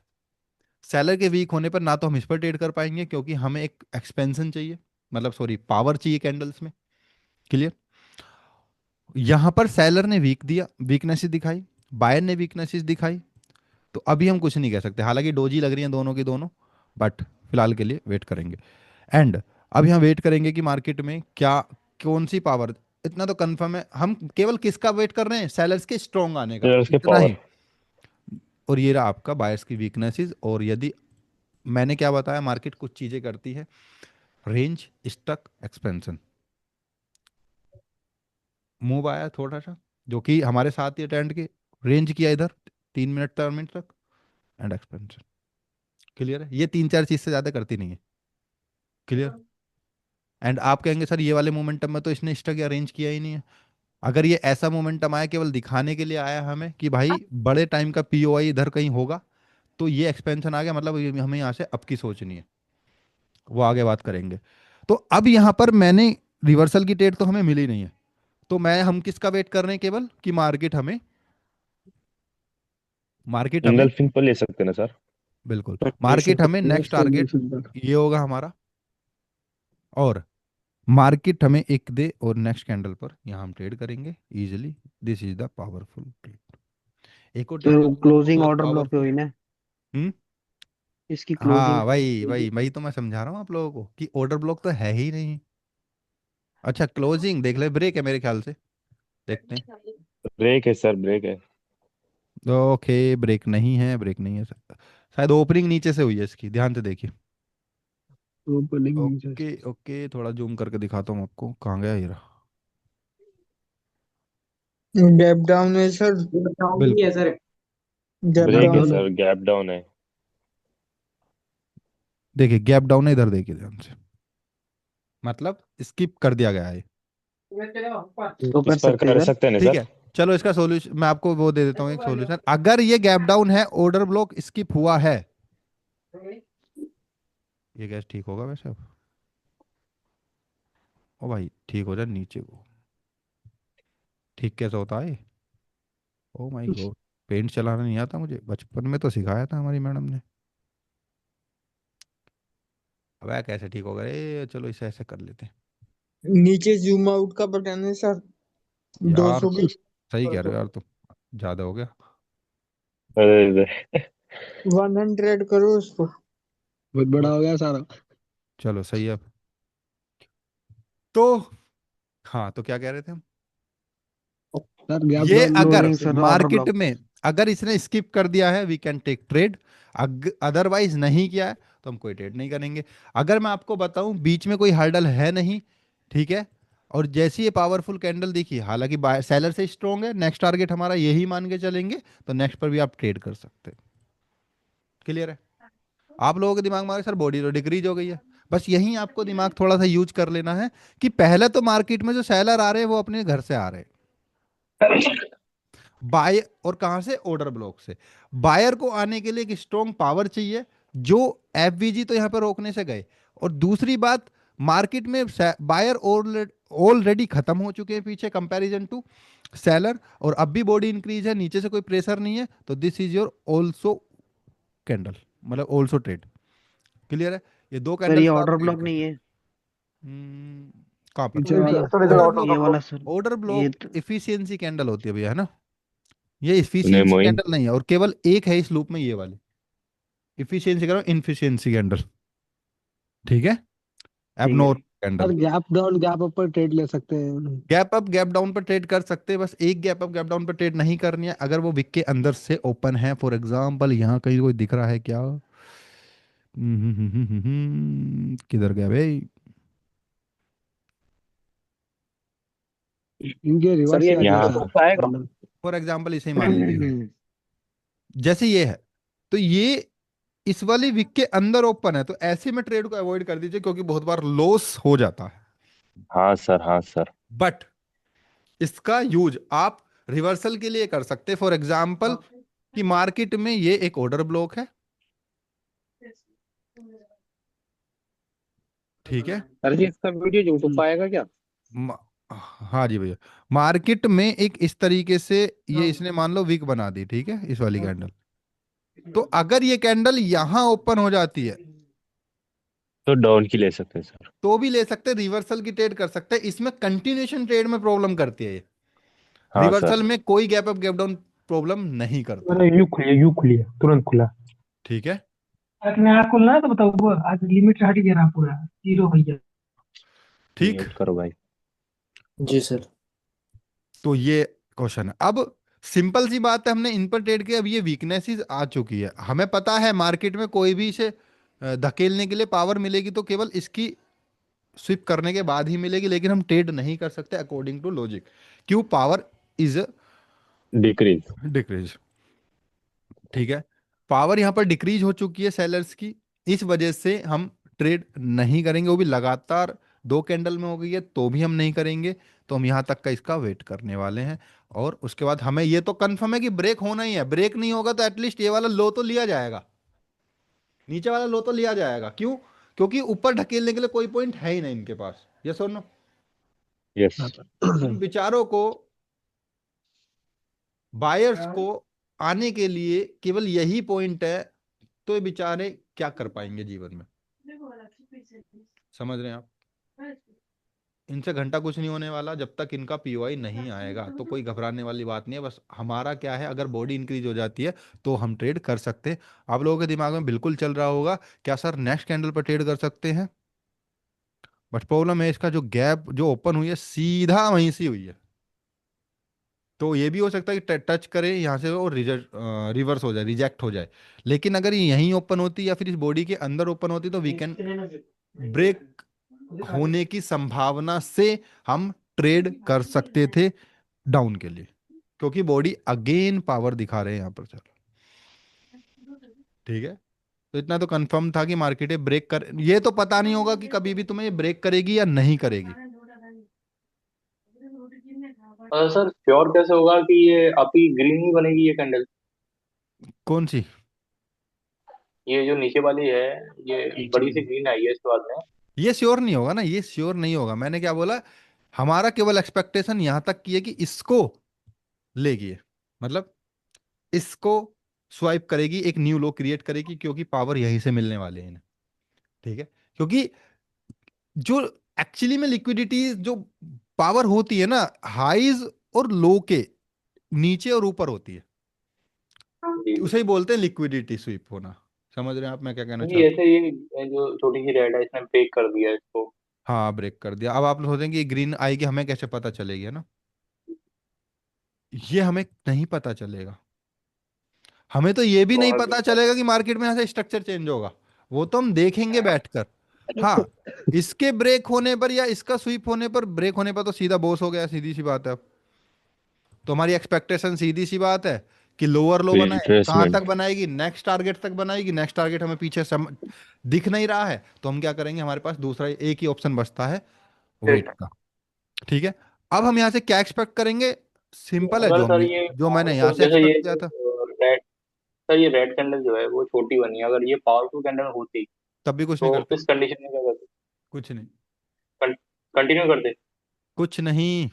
सेलर के वीक होने पर ना तो हम इस पर ट्रेड कर पाएंगे, क्योंकि हमें एक एक्सपेंशन चाहिए, मतलब सॉरी पावर चाहिए कैंडल्स में, क्लियर। यहां पर सेलर ने वीक दिया, वीकनेसेस दिखाई, बायर ने वीकनेसेस दिखाई, तो अभी हम कुछ नहीं कह सकते, हालांकि डोजी लग रही हैं दोनों की दोनों, बट फिलहाल के लिए वेट करेंगे। एंड अभी हम वेट करेंगे कि मार्केट में क्या, कौन सी पावर, इतना तो कंफर्म है, हम केवल किसका वेट कर रहे हैं, सेलर्स के स्ट्रॉन्ग आने का, शेयर्स के इतना ही। पावर। और ये रहा आपका बायर्स की वीकनेसेस। और यदि मैंने क्या बताया, मार्केट कुछ चीजें करती है, रेंज, स्टक, एक्सपेंशन, मूव आया थोड़ा सा, जो कि हमारे साथ ही ट्रेंड के, रेंज किया इधर 3 मिनट 4 मिनट तक, एंड एक्सपेंशन, क्लियर है। ये तीन चार चीज से ज्यादा करती नहीं है, क्लियर। एंड आप कहेंगे सर ये वाले मोमेंटम में तो इसने स्टक या रेंज किया ही नहीं है। अगर ये ऐसा मोमेंटम आया केवल दिखाने के लिए आया हमें कि भाई बड़े टाइम का पीओआई इधर कहीं होगा, तो ये एक्सपेंशन आ गया, मतलब हमें यहाँ से अब की सोचनी है, वो आगे बात करेंगे। तो अब यहाँ पर मैंने रिवर्सल की ट्रेड तो हमें मिली नहीं है, तो हम किसका वेट कर रहे हैं केवल कि मार्केट हमें एंगल्फिंग पर ले सकते हैं ना सर? बिल्कुल, ले मार्केट सकते हमें हैं नेक्स्ट उसको टारगेट एंगल्फिंग पर। ये होगा हमारा, और मार्केट हमें एक दे और नेक्स्ट कैंडल पर यहाँ हम ट्रेड करेंगे easily. This is the powerful trade. एक और ट्रिक तो बताऊँ आपको क्लोजिंग बहुत ऑर्डर ब्लॉक पे पावरफुल। हुई ना, हम्म। इसकी हाँ, क्लोजिंग। वही वही वही तो मैं समझा रहा हूँ आप लोगों को कि ऑर्डर ब्लॉक तो है ही नहीं। अच्छा, क्लोजिंग देख ले, ब्रेक है मेरे ख्याल से, देखते हैं। ब्रेक है सर, ब्रेक है। ओके, ब्रेक नहीं है, ब्रेक नहीं है, शायद ओपनिंग नीचे से हुई है इसकी, ध्यान से देखिए। ओपनिंग नीचे ओके ओके, थोड़ा जूम करके दिखाता हूँ आपको, कहाँ गया ये रहा। गैप डाउन है सर। बिल्कुल, गैप ब्रेक है डाउन डाउन। है। सर, गैप डाउन है। देखिए गैप डाउन है, इधर देखिए ध्यान से, मतलब स्किप कर दिया गया है। तो इस कर पर सकते हैं कर सर। सकते हैं ना ठीक सर? है, चलो इसका सॉल्यूशन मैं आपको वो दे देता हूँ, एक सॉल्यूशन। अगर ये गैप डाउन है, ऑर्डर ब्लॉक स्किप हुआ है, ये कैसे ठीक होगा वैसे अब? ओ भाई, ठीक हो जाए नीचे को, ठीक कैसे होता है? ओ माय गॉड, पेंट चलाना नहीं आता मुझे, बचपन में तो सिखाया था हमारी मैडम ने। अब कैसे ठीक होगा रे, चलो इसे ऐसे कर लेते हैं। नीचे जूम आउट का बटन है सर। यार 200 की। सही कह रहे हो यार तुम, ज्यादा हो गया। अरे 100 करो उसको। बहुत बड़ा ओ, हो गया सारा। चलो सही है अब। तो हाँ, तो क्या कह रहे थे हम? सर गैप ये डाउन अगर closing sir order market block. में, अगर इसने स्किप कर दिया है we can take trade, otherwise नहीं किया है तो हम कोई ट्रेड नहीं करेंगे। अगर मैं आपको बताऊं बीच में कोई हर्डल है नहीं, ठीक है, और जैसी ये पावरफुल कैंडल दिखी, हालांकि सेलर से स्ट्रॉन्ग है, नेक्स्ट टारगेट हमारा यही मान के चलेंगे, तो नेक्स्ट पर भी आप ट्रेड कर सकते हैं। क्लियर है? आप लोगों के दिमाग में आ रहा है, सर बॉडी तो डिक्रीज हो गई है। बस यही आपको दिमाग थोड़ा सा यूज कर लेना है कि पहले तो मार्केट में जो सेलर आ रहे हैं वो अपने घर से आ रहे हैं, बाय और कहां से? ऑर्डर ब्लॉक से। बायर को आने के लिए एक स्ट्रॉन्ग पावर चाहिए, जो एफवीजी तो यहां पर रोकने से गए। और दूसरी बात, मार्केट में बायर ऑलरेडी खत्म हो चुके हैं पीछे कंपैरिजन टू सेलर, और अब भी बॉडी इंक्रीज है, नीचे से कोई प्रेशर नहीं है, तो this is your also candle, मतलब ऑल्सो ट्रेड। क्लियर है? ये दो सर ये कैंडल्स को आप ऑर्डर ट्रेड ब्लॉक कर नहीं सकते है। हैं। कहाँ पर? पीछे वाला। सर इधर ऑर्डर ऑटो ये ब्लॉक, का वाला सर। ऑर्डर ये ब्लॉक तो इफिशियंसी कैंडल होती है भैया, है ना? ये नहीं इफिशियंसी मोइन। कैंडल नहीं है, और केवल एक है इस लूप में, ये वाली इफिशियंसी करो, इनफिशियंसी कैंडल। ठीक है, ठीक है। Abnormal sir candle. Gap down gap up पर ट्रेड ले सकते हैं। गैप अप गैप डाउन पर ट्रेड कर सकते हैं, बस एक गैप अप गैप डाउन पर ट्रेड नहीं करनी है, अगर वो विक के अंदर से ओपन है। फॉर एग्जांपल यहाँ कहीं कोई दिख रहा है क्या? किधर गया भाई? इनके सर रिवर्स ये से आ गया यहाँ वीडियो सर पर। तो आएगा। कैंडल। फॉर एग्जाम्पल इसे ही मान लीजिए, जैसे ये है, तो ये इस वाली विक के अंदर ओपन है, तो ऐसे में ट्रेड को अवॉइड कर दीजिए, क्योंकि बहुत बार लॉस हो जाता है। हाँ सर, हाँ सर। बट इसका यूज आप रिवर्सल के लिए कर सकते हैं। फॉर एग्जाम्पल कि मार्केट में ये एक ऑर्डर ब्लॉक है, ठीक है। सर जी इसका वीडियो यूट्यूब पाएगा क्या? म- हाँ जी भैया, मार्केट में एक इस तरीके से ये इसने मान लो वीक बना दी, ठीक है, इस वाली कैंडल। तो अगर ये कैंडल यहां ओपन हो जाती है, तो डाउन की ले सकते हैं सर? तो भी ले सकते हैं, रिवर्सल की ट्रेड कर सकते हैं। इसमें कंटिन्यूएशन ट्रेड में प्रॉब्लम करती है ये, हाँ रिवर्सल सर। में कोई gap up gap down problem नहीं करती। मैंने यू खुली है तुरंत खुला। ठीक है, अगर यहाँ खुलना है तो बताओ, वो आज लिमिट हट गया ना पूरा, जीरो भैया। ठीक। म्यूट करो भाई। जी सर। तो ये क्वेश्चन है। अब सिंपल सी बात है, हमने इन पर ट्रेड किया, अब ये वीकनेसेस आ चुकी है, हमें पता है मार्केट में कोई भी इसे धकेलने के लिए पावर मिलेगी तो केवल इसकी स्विप करने के बाद ही मिलेगी, लेकिन हम ट्रेड नहीं कर सकते अकॉर्डिंग टू लॉजिक। क्यों? Power is decrease. डिक्रीज। ठीक है, पावर यहां पर डिक्रीज हो चुकी है सेलर्स की, इस वजह से हम ट्रेड नहीं करेंगे, वो भी लगातार दो कैंडल में हो गई है तो भी हम नहीं करेंगे। तो हम यहां तक का इसका वेट करने वाले हैं, और उसके बाद हमें ये तो कंफर्म है कि ब्रेक होना ही है, ब्रेक नहीं होगा तो एटलीस्ट ये वाला लो तो लिया जाएगा, नीचे वाला लो तो लिया जाएगा। क्यों? क्योंकि ऊपर ढकेलने के लिए कोई पॉइंट है ही नहीं इनके पास। ये सुनो, यस। इन विचारों को, बायर्स को आने के लिए केवल यही पॉइंट है, तो ये बेचारे क्या कर पाएंगे जीवन में? समझ रहे हैं आप? इनसे घंटा कुछ नहीं होने वाला जब तक इनका पीओआई नहीं आएगा, तो कोई घबराने वाली बात नहीं है। बस हमारा क्या है, अगर बॉडी इंक्रीज हो जाती है तो हम ट्रेड कर सकते हैं। आप लोगों के दिमाग में बिल्कुल चल रहा होगा, क्या सर नेक्स्ट कैंडल पर ट्रेड कर सकते हैं? बट प्रॉब्लम है, इसका जो गैप जो ओपन हुई है सीधा वहीं से हुई है, तो ये भी हो सकता है कि टच करे यहाँ से और रिवर्स हो जाए, रिजेक्ट हो जाए। लेकिन अगर ये यहीं ओपन होती या फिर इस बॉडी के अंदर ओपन होती तो वीकेंड ब्रेक होने की संभावना से हम ट्रेड कर सकते थे डाउन के लिए, क्योंकि बॉडी अगेन पावर दिखा रहे हैं यहाँ पर। चलो ठीक है, तो इतना तो कंफर्म था कि मार्केट ब्रेक कर, ये तो पता नहीं होगा कि कभी भी तुम्हें ये ब्रेक करेगी या नहीं करेगी। सर श्योर कैसे होगा कि ये अभी ग्रीन ही बनेगी ये कैंडल? कौन सी? ये जो नीचे वाली है, ये बड़ी सी ग्रीन आई है इसके बाद में। ये श्योर नहीं होगा ना, ये श्योर नहीं होगा। मैंने क्या बोला, हमारा केवल एक्सपेक्टेशन यहां तक की है कि इसको लेगी ये, मतलब इसको स्वाइप करेगी, एक न्यू लो क्रिएट करेगी, क्योंकि पावर यहीं से मिलने वाले हैं इन्हें। ठीक है, क्योंकि जो एक्चुअली में लिक्विडिटी जो पावर होती है ना, हाईज और लो के नीचे और ऊपर होती है, जी। उसे ही बोलते हैं लिक्विडिटी स्वीप होना। समझ रहे हैं आप मैं क्या कहना नहीं, चाहता हूँ? ऐसे ये जो छोटी सी रेड है इसने ब्रेक कर दिया इसको। हाँ, ब्रेक कर दिया। अब आप लोग सोचेंगे ग्रीन आएगी, हमें कैसे पता चलेगी, है ना? ये हमें नहीं पता चलेगा। हमें तो ये भी तो नहीं और पता चलेगा कि मार्केट में ऐसे स्ट्रक्चर चेंज होगा, वो तो हम देखेंगे बैठकर। हाँ, इसके ब्रेक होने पर या इसका स्वीप होने पर, ब्रेक होने पर तो सीधा बॉस हो गया, सीधी सी बात है। अब तो हमारी एक्सपेक्टेशन सीधी सी बात है कि लोअर लो बनाए, कहां तक रिट्रेसमेंट। बनाएगी? नेक्स्ट टारगेट तक बनाएगी। नेक्स्ट टारगेट हमें पीछे दिख नहीं रहा है, तो हम क्या करेंगे, हमारे पास दूसरा एक ही ऑप्शन बचता है, वेट का। ठीक है, अब हम यहाँ से क्या एक्सपेक्ट करेंगे? सिंपल है, अगर जो सर हमने, ये जो मैंने यहाँ तो से जैसे एक्सपेक्ट ये किया था। जो रेड, सर ये रेड कैंडल जो है वो छोटी बनी है, अगर ये पावरफुल कैंडल होती तब भी कुछ नहीं तो करते, इस कंडीशन में क्या करते? कुछ नहीं, कंटिन्यू करते? कुछ नहीं।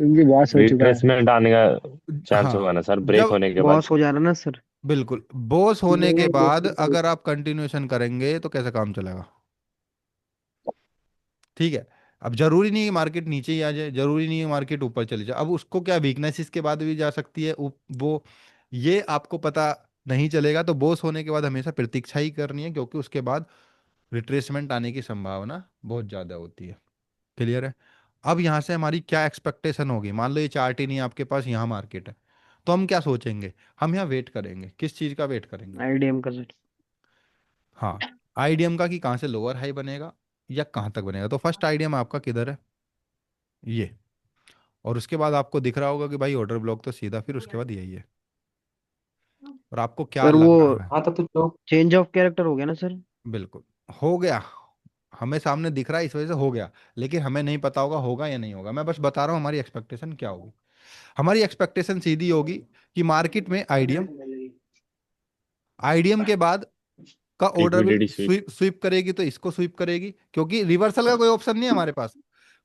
क्योंकि बॉस हो चुका है। रिट्रेसमेंट आने का चांस हाँ, होगा ना सर, ब्रेक जब होने के बाद? बॉस हो जा रहा ना सर। बिल्कुल बॉस होने के बाद अगर आप कंटिन्यूएशन करेंगे तो कैसे काम चलेगा? ठीक है, अब जरूरी नहीं है मार्केट नीचे ही आ जाए, जरूरी नहीं है मार्केट ऊपर चले जाए। अब उसको क्या वीकनेस इसके बाद भी जा सकती है, वो ये आपको पता नहीं चलेगा। तो बॉस होने के बाद हमेशा प्रतीक्षा ही करनी है, क्योंकि उसके बाद रिट्रेसमेंट आने की संभावना बहुत ज़्यादा होती है। क्लियर है? अब यहाँ से हमारी क्या एक्सपेक्टेशन होगी? मान लो ये चार्ट ही नहीं है आपके पास, यहाँ मार्केट है, तो हम क्या सोचेंगे? हम यहाँ वेट करेंगे। किस चीज़ का वेट करेंगे? आईडीएम का सर। हाँ, आईडीएम का, कि कहाँ से लोअर हाई बनेगा या कहाँ तक बनेगा। तो फर्स्ट आईडीएम आपका किधर है? ये। और उसके बाद आपको दिख रहा होगा कि भाई ऑर्डर ब्लॉक तो सीधा फिर उसके बाद यही है। और आपको क्या सर वो लग रहा है? हाँ, तब तो चेंज ऑफ कैरेक्टर हो गया ना सर। बिल्कुल हो गया, हमें सामने दिख रहा है, इस वजह से हो गया। लेकिन हमें नहीं पता होगा होगा या नहीं होगा। मैं बस बता रहा हूँ हमारी एक्सपेक्टेशन क्या होगी। हमारी एक्सपेक्टेशन सीधी होगी कि मार्केट में आईडीएम, आईडीएम के बाद का ऑर्डर भी लिक्विडिटी स्वीप। स्वीप करेगी, तो इसको स्वीप करेगी, क्योंकि रिवर्सल का कोई ऑप्शन नहीं है हमारे पास।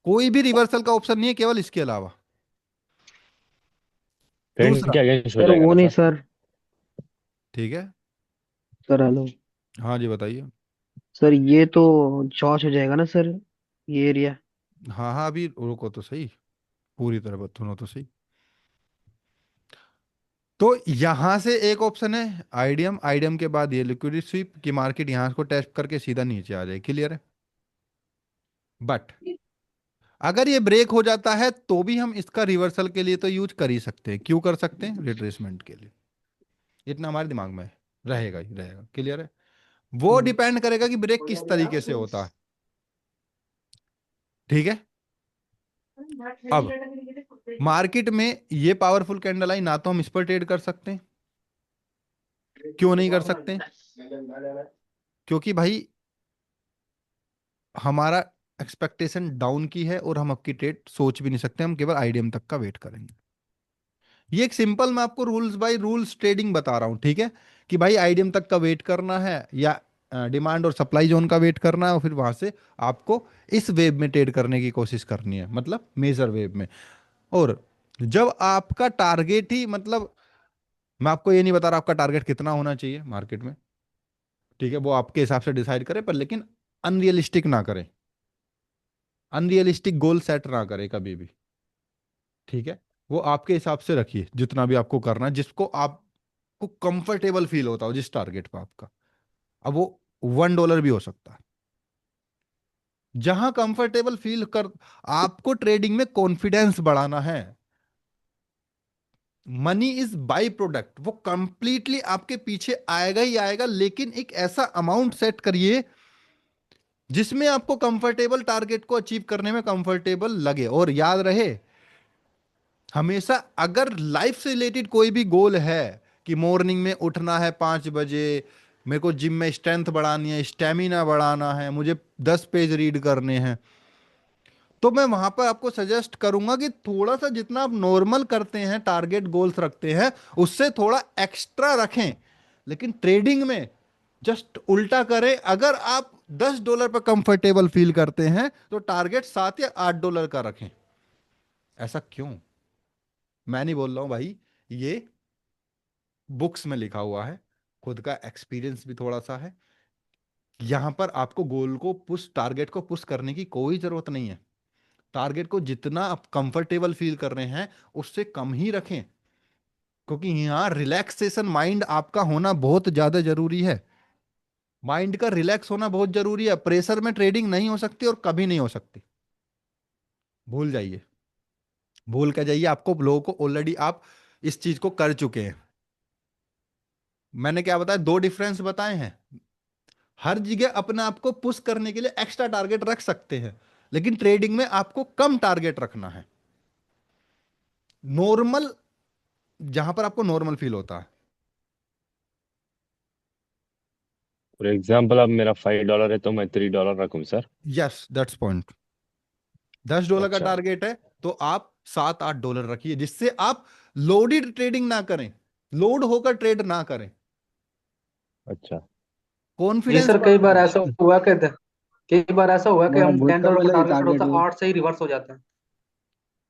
कोई भी रिवर्सल का ऑप्शन नहीं है केवल इसके अलावा। ट्रेंड दूसरा, के अगेंस्ट हो सर जाएगा वो ना नहीं सर? सर। ठीक है, सर हेलो। हाँ जी बताइए। सर ये तो चौच हो जाएगा ना सर, ये एरिया। हाँ हाँ, अभी रुको तो सही, पूरी तरह बात सुनो तो सही। तो यहां से एक ऑप्शन है आईडीएम, आईडीएम के बाद ये लिक्विडिटी स्वीप की मार्केट यहां को टेस्ट करके सीधा नीचे आ जाए। क्लियर है? बट अगर ये ब्रेक हो जाता है तो भी हम इसका रिवर्सल के लिए तो यूज कर ही सकते हैं। क्यों कर सकते हैं? रिट्रेसमेंट के लिए। इतना हमारे दिमाग में रहेगा ही रहेगा। क्लियर है? वो डिपेंड करेगा कि ब्रेक किस तरीके से होता है। ठीक है, अब मार्केट में ये पावरफुल कैंडल आई, ना तो हम इस पर ट्रेड कर सकते हैं। क्यों नहीं कर सकते? क्योंकि भाई हमारा एक्सपेक्टेशन डाउन की है और हम आपकी ट्रेड सोच भी नहीं सकते, हम केवल आईडीएम तक का वेट करेंगे। ये एक सिंपल, मैं आपको रूल्स बाय रूल्स ट्रेडिंग बता रहा हूं। ठीक है, कि भाई आईडीएम तक का वेट करना है या डिमांड और सप्लाई जोन का वेट करना है और फिर वहां से आपको इस वेव में ट्रेड करने की कोशिश करनी है, मतलब मेजर वेव में। और जब आपका टारगेट ही, मतलब मैं आपको ये नहीं बता रहा आपका टारगेट कितना होना चाहिए मार्केट में, ठीक है, वो आपके हिसाब से डिसाइड करें, पर लेकिन अनरियलिस्टिक ना करें, अनरियलिस्टिक गोल सेट ना करें कभी भी, ठीक है। वो आपके हिसाब से रखिए जितना भी आपको करना है, जिसको आपको कंफर्टेबल फील होता हो जिस टारगेट पर आपका। अब वो $1 भी हो सकता है, जहां कंफर्टेबल फील कर। आपको ट्रेडिंग में कॉन्फिडेंस बढ़ाना है। मनी इज बाई प्रोडक्ट, वो कंप्लीटली आपके पीछे आएगा ही आएगा, लेकिन एक ऐसा अमाउंट सेट करिए जिसमें आपको कंफर्टेबल टारगेट को अचीव करने में कंफर्टेबल लगे। और याद रहे हमेशा, अगर लाइफ से रिलेटेड कोई भी गोल है कि मॉर्निंग में उठना है 5 बजे, मेरे को जिम में स्ट्रेंथ बढ़ानी है, स्टेमिना बढ़ाना है, मुझे 10 पेज रीड करने हैं, तो मैं वहां पर आपको सजेस्ट करूंगा कि थोड़ा सा जितना आप नॉर्मल करते हैं, टारगेट गोल्स रखते हैं, उससे थोड़ा एक्स्ट्रा रखें। लेकिन ट्रेडिंग में जस्ट उल्टा करें। अगर आप $10 पर कंफर्टेबल फील करते हैं तो टारगेट $7 या $8 का रखें। ऐसा क्यों? मैं नहीं बोल रहा हूं भाई, ये बुक्स में लिखा हुआ है, खुद का एक्सपीरियंस भी थोड़ा सा है। यहां पर आपको गोल को पुश, टारगेट को पुश करने की कोई जरूरत नहीं है। टारगेट को जितना आप कंफर्टेबल फील कर रहे हैं उससे कम ही रखें, क्योंकि यहां रिलैक्सेशन माइंड आपका होना बहुत ज्यादा जरूरी है। माइंड का रिलैक्स होना बहुत जरूरी है। प्रेशर में ट्रेडिंग नहीं हो सकती और कभी नहीं हो सकती। भूल जाइए, भूल के जाइए। आपको लोगों को ऑलरेडी आप इस चीज को कर चुके हैं। मैंने क्या बताया, 2 डिफरेंस बताए हैं। हर जगह अपने आप को पुश करने के लिए एक्स्ट्रा टारगेट रख सकते हैं, लेकिन ट्रेडिंग में आपको कम टारगेट रखना है। नॉर्मल, जहां पर आपको नॉर्मल फील होता है। फॉर एग्जाम्पल अब मेरा $5 है तो मैं $3 रखूं सर? Yes, that's point. $10 का अच्छा। टारगेट है तो आप $7-8 रखिए, जिससे आप लोडेड ट्रेडिंग ना करें, लोड होकर ट्रेड ना करें, अच्छा। जी कॉन्फिडेंस सर, कई बार ऐसा बढ़ाना। हुआ कि कई बार ऐसा हुआ कि हमारा हम बहुत का $10 पर वाला ही टारगेट सेट टारगेट होता है। है, 8 से ही रिवर्स हो जाता है।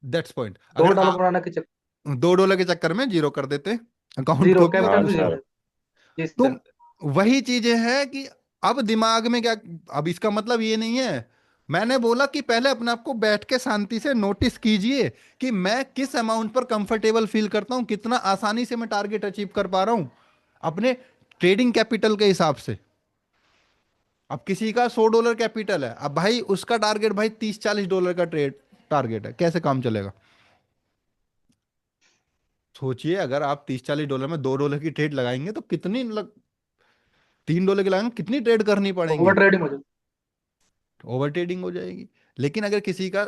That's point. दो अगर डॉलर आप बनाने के चक्कर $2 के चक्कर में जीरो कर देते अकाउंट जीरो को भी और कैपिटल हाँ भी पैसा। Zero sir. है। जी तो सर। वही चीजें हैं कि अब दिमाग में क्या, अब इसका मतलब ये नहीं है, मैंने बोला कि पहले अपने आप को बैठ के शांति से नोटिस कीजिए कि मैं किस अमाउंट पर कंफर्टेबल फील करता हूं, कितना आसानी से मैं टारगेट अचीव कर पा रहा हूं अपने ट्रेडिंग कैपिटल के हिसाब से। अब किसी का $100 कैपिटल है, अब भाई उसका टारगेट भाई $30-40 का ट्रेड टारगेट है, कैसे काम चलेगा? सोचिए, अगर आप $30-40 में $2 की ट्रेड लगाएंगे तो कितनी $3 की लगाएंगे, कितनी ट्रेड करनी ओवर पड़ेंगी? ट्रेडिंग हो जाती ओवर ट्रेडिंग हो जाएगी। लेकिन अगर किसी का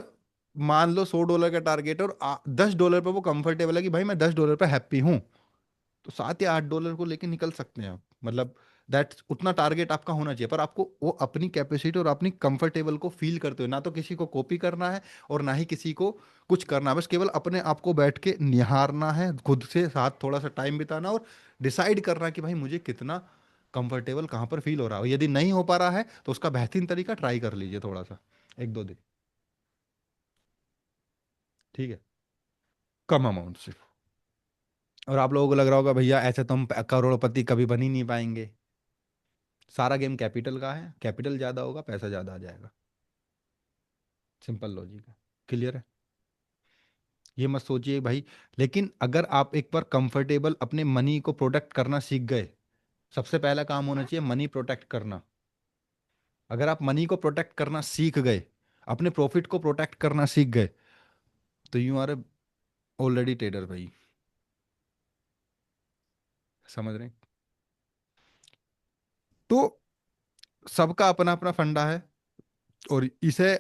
मान लो $100 का टारगेट है और $10 पे वो कंफर्टेबल है कि भाई मैं $10 पे हैप्पी हूं, तो $7 या $8 को लेके निकल सकते हैं आप। मतलब दैट उतना टारगेट आपका होना चाहिए, पर आपको वो अपनी कैपेसिटी और अपनी कंफर्टेबल को फील करते हुए, ना तो किसी को कॉपी करना है और ना ही किसी को कुछ करना है। बस केवल अपने आप को बैठ के निहारना है, खुद से साथ थोड़ा सा टाइम बिताना और डिसाइड करना कि भाई मुझे कितना कंफर्टेबल कहाँ पर फील हो रहा है। यदि नहीं हो पा रहा है तो उसका बेहतरीन तरीका ट्राई कर लीजिए थोड़ा सा, 1-2 दिन, ठीक है, कम अमाउंट से। और आप लोगों को लग रहा होगा भैया ऐसे तो हम करोड़पति कभी बन ही नहीं पाएंगे। सारा गेम कैपिटल का है, कैपिटल ज्यादा होगा पैसा ज्यादा आ जाएगा। सिंपल लॉजिक है, क्लियर है? ये मत सोचिए भाई। लेकिन अगर आप एक बार कंफर्टेबल अपने मनी को प्रोटेक्ट करना सीख गए, सबसे पहला काम होना चाहिए मनी प्रोटेक्ट करना। अगर आप मनी को प्रोटेक्ट करना सीख गए, अपने प्रॉफिट को प्रोटेक्ट करना सीख गए, तो यू आर ऑलरेडी ट्रेडर भाई। समझ रहे हैं? तो सबका अपना अपना फंडा है, और इसे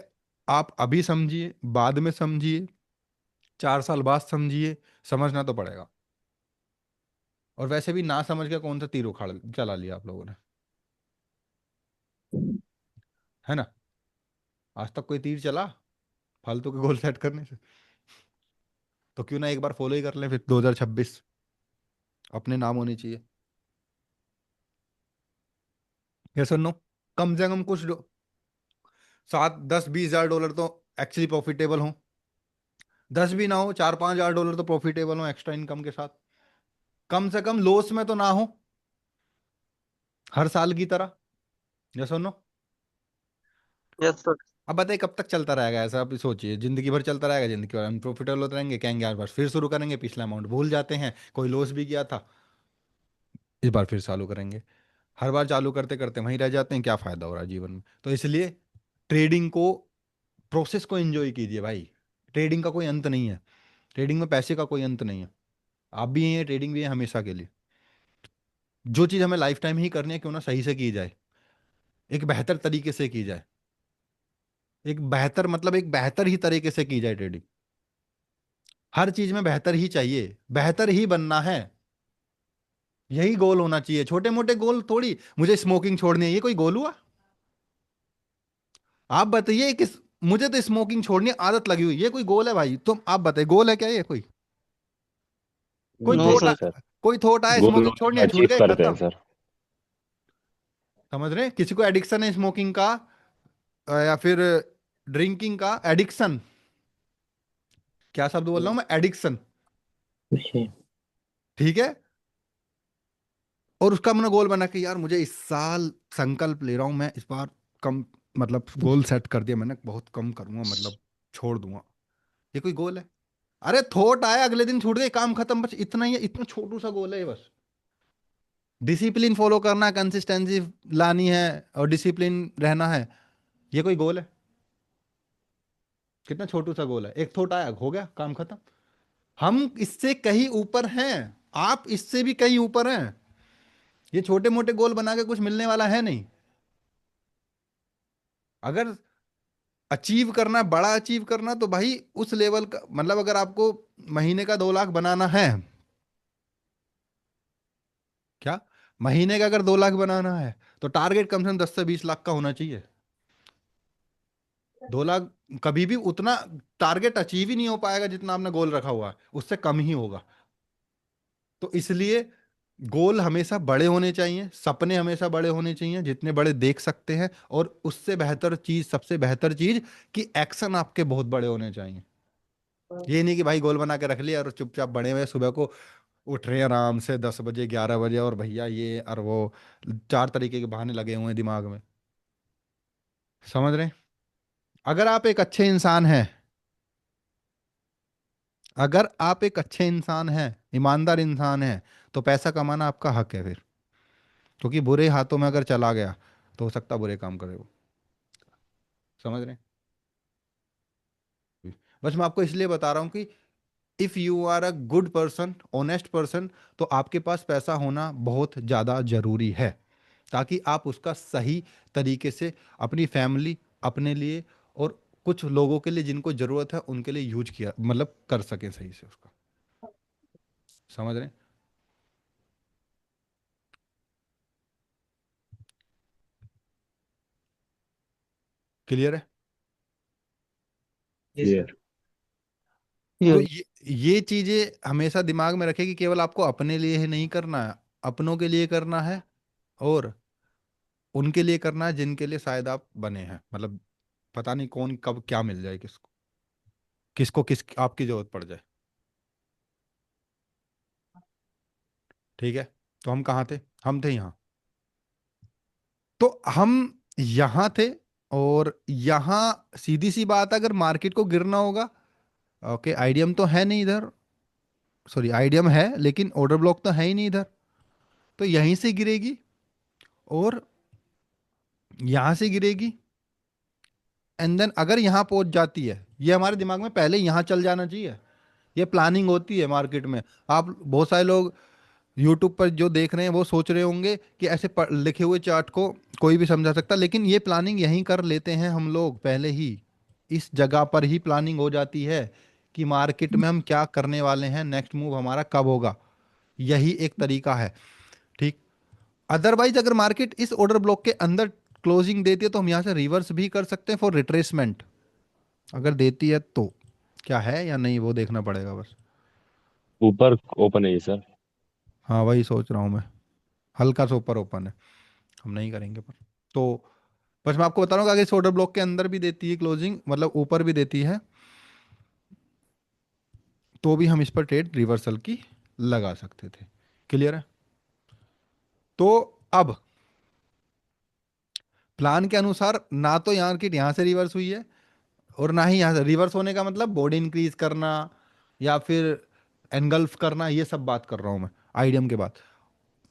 आप अभी समझिए, बाद में समझिए, 4 साल बाद समझिए, समझना तो पड़ेगा। और वैसे भी ना समझ के कौन सा तीर उखाड़ चला लिया आप लोगों ने, है ना? आज तक कोई तीर चला फालतू के गोल सेट करने से? तो क्यों ना एक बार फॉलो ही कर लें, फिर 2026 अपने नाम होनी चाहिए। ये सुनो, कम से कम कुछ 7 10 20 हज़ार डॉलर तो एक्चुअली प्रॉफिटेबल हो, 10 भी ना हो, 4 5 हज़ार डॉलर तो प्रॉफिटेबल हो एक्स्ट्रा इनकम के साथ, कम से कम लॉस में तो ना हो हर साल की तरह। ये सुनो, यस सर। अब बताइए कब तक चलता रहेगा ऐसा? आप सोचिए, जिंदगी भर चलता रहेगा, जिंदगी भर हम प्रॉफिटेबल होते रहेंगे, कहेंगे यार बस फिर शुरू करेंगे, पिछला अमाउंट भूल जाते हैं, कोई लॉस भी किया था, इस बार फिर चालू करेंगे, हर बार चालू करते करते वहीं रह जाते हैं, क्या फायदा हो रहा है जीवन में? तो इसलिए ट्रेडिंग को, प्रोसेस को एंजॉय कीजिए भाई। ट्रेडिंग का कोई अंत नहीं है, ट्रेडिंग में पैसे का कोई अंत नहीं है, आप भी हैं, ट्रेडिंग भी है, हमेशा के लिए। जो चीज़ हमें लाइफ टाइम ही करनी है, क्यों ना सही से की जाए, एक बेहतर तरीके से की जाए, एक बेहतर मतलब एक बेहतर ही तरीके से की जाए ट्रेडिंग। हर चीज में बेहतर ही चाहिए, बेहतर ही बनना है, यही गोल होना चाहिए। छोटे मोटे गोल थोड़ी, मुझे स्मोकिंग छोड़नी है, ये कोई गोल हुआ? आप बताइए किस, मुझे तो स्मोकिंग छोड़नी है, आदत लगी हुई, ये कोई गोल है भाई? तुम आप बताइए, गोल है क्या ये? कोई नो थोट नहीं सर। आ- सर, कोई थोट आया गोल स्मोकिंग छोड़नी है, छूट अचीव गए, करते हैं खत्म। सर। समझ रहे हैं? किसी को एडिक्शन है स्मोकिंग का, या फिर ड्रिंकिंग का एडिक्शन, क्या शब्द बोल रहा हूं मैं, एडिक्शन, ठीक है। और उसका मैंने गोल बना के यार मुझे इस साल संकल्प ले रहा हूं, मैं इस बार कम, मतलब गोल सेट कर दिया मैंने, बहुत कम करूंगा, मतलब छोड़ दूंगा, ये कोई गोल है? अरे थोट आया अगले दिन छूट गए, काम खत्म, बस इतना ही है, इतना छोटू सा गोल है ये बस। डिसिप्लिन फॉलो करना, कंसिस्टेंसी लानी है और डिसिप्लिन रहना है, ये कोई गोल है? कितना छोटू सा गोल है, एक थोट आया हो गया, काम खत्म। हम इससे कहीं ऊपर हैं, आप इससे भी कहीं ऊपर हैं, ये छोटे मोटे गोल बना के कुछ मिलने वाला है नहीं। अगर अचीव करना, बड़ा अचीव करना, तो भाई उस लेवल का, मतलब अगर आपको महीने का 2 लाख बनाना है, क्या महीने का अगर 2 लाख बनाना है, तो टारगेट कम से कम 10 से 20 लाख का होना चाहिए। 2 लाख कभी भी उतना टारगेट अचीव ही नहीं हो पाएगा जितना आपने गोल रखा हुआ है, उससे कम ही होगा। तो इसलिए गोल हमेशा बड़े होने चाहिए, सपने हमेशा बड़े होने चाहिए, जितने बड़े देख सकते हैं, और उससे बेहतर चीज, सबसे बेहतर चीज, कि एक्शन आपके बहुत बड़े होने चाहिए। ये नहीं कि भाई गोल बना के रख लिया और चुपचाप बड़े हुए, सुबह को उठ रहे हैं आराम से 10 बजे 11 बजे, और भैया ये और वो, 4 तरीके के बहाने लगे हुए हैं दिमाग में। समझ रहे हैं? अगर आप एक अच्छे इंसान हैं, अगर आप एक अच्छे इंसान हैं, ईमानदार इंसान हैं, तो पैसा कमाना आपका हक है फिर, क्योंकि बुरे हाथों में अगर चला गया तो हो सकता है बुरे काम करे वो। समझ रहे हैं? बस मैं आपको इसलिए बता रहा हूँ कि if you are a good person, honest person, तो आपके पास पैसा होना बहुत ज़्यादा जरूरी है, ताकि आप उसका सही तरीके से अपनी फैमिली, अपने लिए, और कुछ लोगों के लिए जिनको ज़रूरत है उनके लिए यूज किया, मतलब कर सकें सही से उसका। समझ रहे हैं? क्लियर है? जी सर। क्लियर। तो यस। ये चीज़ें हमेशा दिमाग में रखें कि केवल आपको अपने लिए ही नहीं करना है, अपनों के लिए करना है, और उनके लिए करना है जिनके लिए शायद आप बने हैं, मतलब पता नहीं कौन कब क्या मिल जाए, किसको किसको किस आपकी जरूरत पड़ जाए। ठीक है? तो हम कहाँ थे? हम थे यहाँ। तो हम यहाँ थे, और यहाँ सीधी सी बात है, अगर मार्केट को गिरना होगा, ओके, आईडीएम तो है नहीं इधर, सॉरी आईडीएम है लेकिन ऑर्डर ब्लॉक तो है ही नहीं इधर, तो यहीं से गिरेगी, और यहाँ से गिरेगी, एंड देन अगर यहाँ पहुंच जाती है, ये हमारे दिमाग में पहले यहाँ चल जाना चाहिए, ये प्लानिंग होती है मार्केट में। आप बहुत सारे लोग यूट्यूब पर जो देख रहे हैं वो सोच रहे होंगे कि ऐसे लिखे हुए चार्ट को कोई भी समझा सकता, लेकिन ये प्लानिंग यहीं कर लेते हैं हम लोग पहले ही, इस जगह पर ही प्लानिंग हो जाती है कि मार्केट में हम क्या करने वाले हैं, नेक्स्ट मूव हमारा कब होगा, यही एक तरीका है। ठीक? अदरवाइज अगर मार्केट इस ऑर्डर ब्लॉक के अंदर क्लोजिंग देती है, तो हम यहाँ से रिवर्स भी कर सकते हैं फॉर रिट्रेसमेंट, अगर देती है तो। क्या है या नहीं वो देखना पड़ेगा बस। ऊपर ओपन है ये सर। हाँ वही सोच रहा हूँ मैं, हल्का सा ऊपर ओपन है, हम नहीं करेंगे पर। तो बस मैं आपको बता रहा हूँ कि अगर इस ऑर्डर ब्लॉक के अंदर भी देती है क्लोजिंग, मतलब ऊपर भी देती है, तो भी हम इस पर ट्रेड रिवर्सल की लगा सकते थे। क्लियर है? तो अब प्लान के अनुसार ना तो यहाँ की यहाँ से रिवर्स हुई है और ना ही यहाँ से रिवर्स होने का मतलब बॉडी इंक्रीज करना या फिर एनगल्फ करना, ये सब बात कर रहा हूँ मैं आईडीएम के बाद।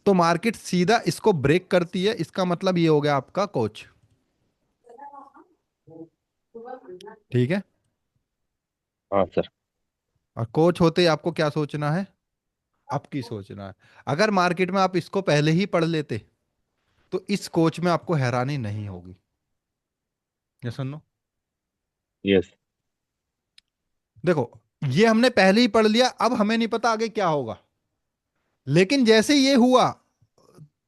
तो मार्केट सीधा इसको ब्रेक करती है, इसका मतलब ये हो गया आपका कोच। ठीक है? हाँ सर। और कोच होते ही आपको क्या सोचना है? आपकी सोचना है। अगर मार्केट में आप इसको पहले ही पढ़ लेते तो इस कोच में आपको हैरानी नहीं होगी। ये सुनो, यस। देखो ये हमने पहले ही पढ़ लिया, अब हमें नहीं पता आगे क्या होगा, लेकिन जैसे ये हुआ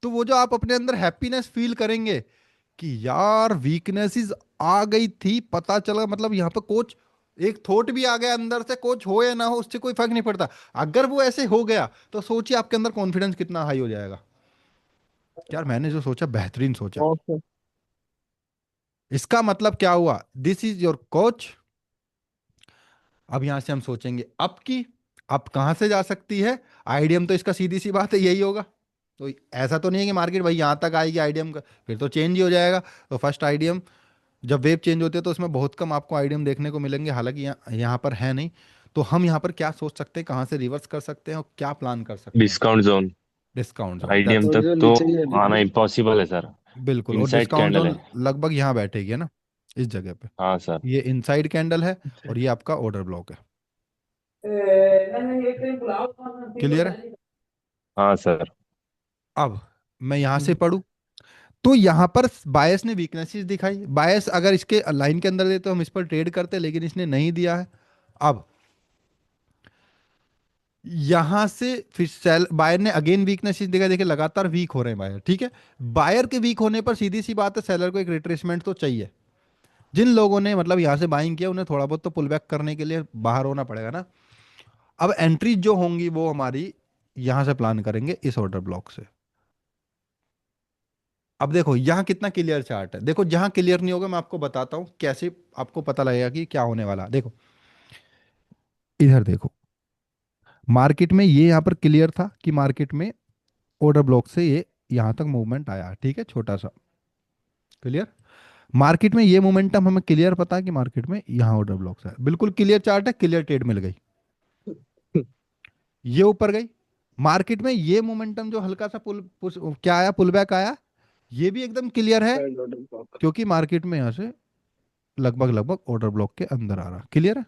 तो वो जो आप अपने अंदर हैप्पीनेस फील करेंगे कि यार वीकनेसेस आ गई थी, पता चला, मतलब यहाँ पे कोच, एक थॉट भी आ गया अंदर से, कोच हो या ना हो उससे कोई फर्क नहीं पड़ता। अगर वो ऐसे हो गया तो सोचिए आपके अंदर कॉन्फिडेंस कितना हाई हो जाएगा। यार मैंने जो सोचा बेहतरीन सोचा। ओके। इसका मतलब क्या हुआ? This is your coach. अब यहां से हम सोचेंगे अप की, अप कहां से जा सकती है? आईडीएम तो इसका सीधी सी बात है यही होगा। तो ऐसा तो नहीं है कि मार्केट भाई यहां तक आएगी आईडीएम का, फिर तो चेंज ही हो जाएगा। तो फर्स्ट आईडीएम, जब वेव चेंज होती है तो उसमें बहुत कम आपको आईडीएम देखने को मिलेंगे, हालांकि यहाँ पर है नहीं। तो हम यहाँ पर क्या सोच सकते हैं, कहाँ से रिवर्स कर सकते हैं और क्या प्लान कर सकते हैं? Discount zone. Discount zone, IDM थोड़ी तक देर तो नीचे ही है अभी। आना इम्पॉसिबल है सर। बिल्कुल। और इनसाइड डिस्काउंट कैंडल जोन है। लगभग यहाँ बैठेगी, है ना, इस जगह पे। हाँ सर। ये इनसाइड कैंडल है अच्छा। और ये आपका ऑर्डर ब्लॉक है। नहीं एक टाइम बुलाओ क्लियर है? हाँ सर। अब मैं यहां से पढ़ूं तो यहां पर बायस ने वीकनेसेस दिखाई। बायस अगर इसके लाइन के अंदर दे तो हम इस पर ट्रेड करते, लेकिन इसने नहीं दिया है। अब यहां से फिर सेल बायर ने अगेन वीकनेसेस दिखा, देखिए लगातार वीक हो रहे हैं बायर। ठीक है, बायर के वीक होने पर सीधी सी बात है सेलर को एक रिट्रेसमेंट तो चाहिए। जिन लोगों ने मतलब यहां से बाइंग किया उन्हें थोड़ा बहुत तो पुल बैक करने के लिए बाहर होना पड़ेगा ना। अब एंट्रीज जो होंगी वो हमारी यहां से प्लान करेंगे इस ऑर्डर ब्लॉक से। अब देखो यहां कितना क्लियर चार्ट है। देखो जहां क्लियर नहीं होगा मैं आपको बताता हूं कैसे आपको पता लगेगा कि क्या होने वाला। देखो इधर देखो, मार्केट में ये यहां पर क्लियर था कि मार्केट में ऑर्डर ब्लॉक से ये यहां तक मूवमेंट आया। ठीक है, छोटा सा क्लियर। मार्केट में ये मोमेंटम हमें क्लियर पता है कि मार्केट में यहां ऑर्डर ब्लॉक से बिल्कुल क्लियर चार्ट है, क्लियर ट्रेड मिल गई, ये ऊपर गई। मार्केट में ये मोमेंटम जो हल्का सा क्या आया, पुल बैक आया, ये भी एकदम क्लियर है साइड ऑर्डर ब्लॉक। क्योंकि मार्केट में यहां से लगभग लगभग ऑर्डर ब्लॉक के अंदर आ रहा। क्लियर है?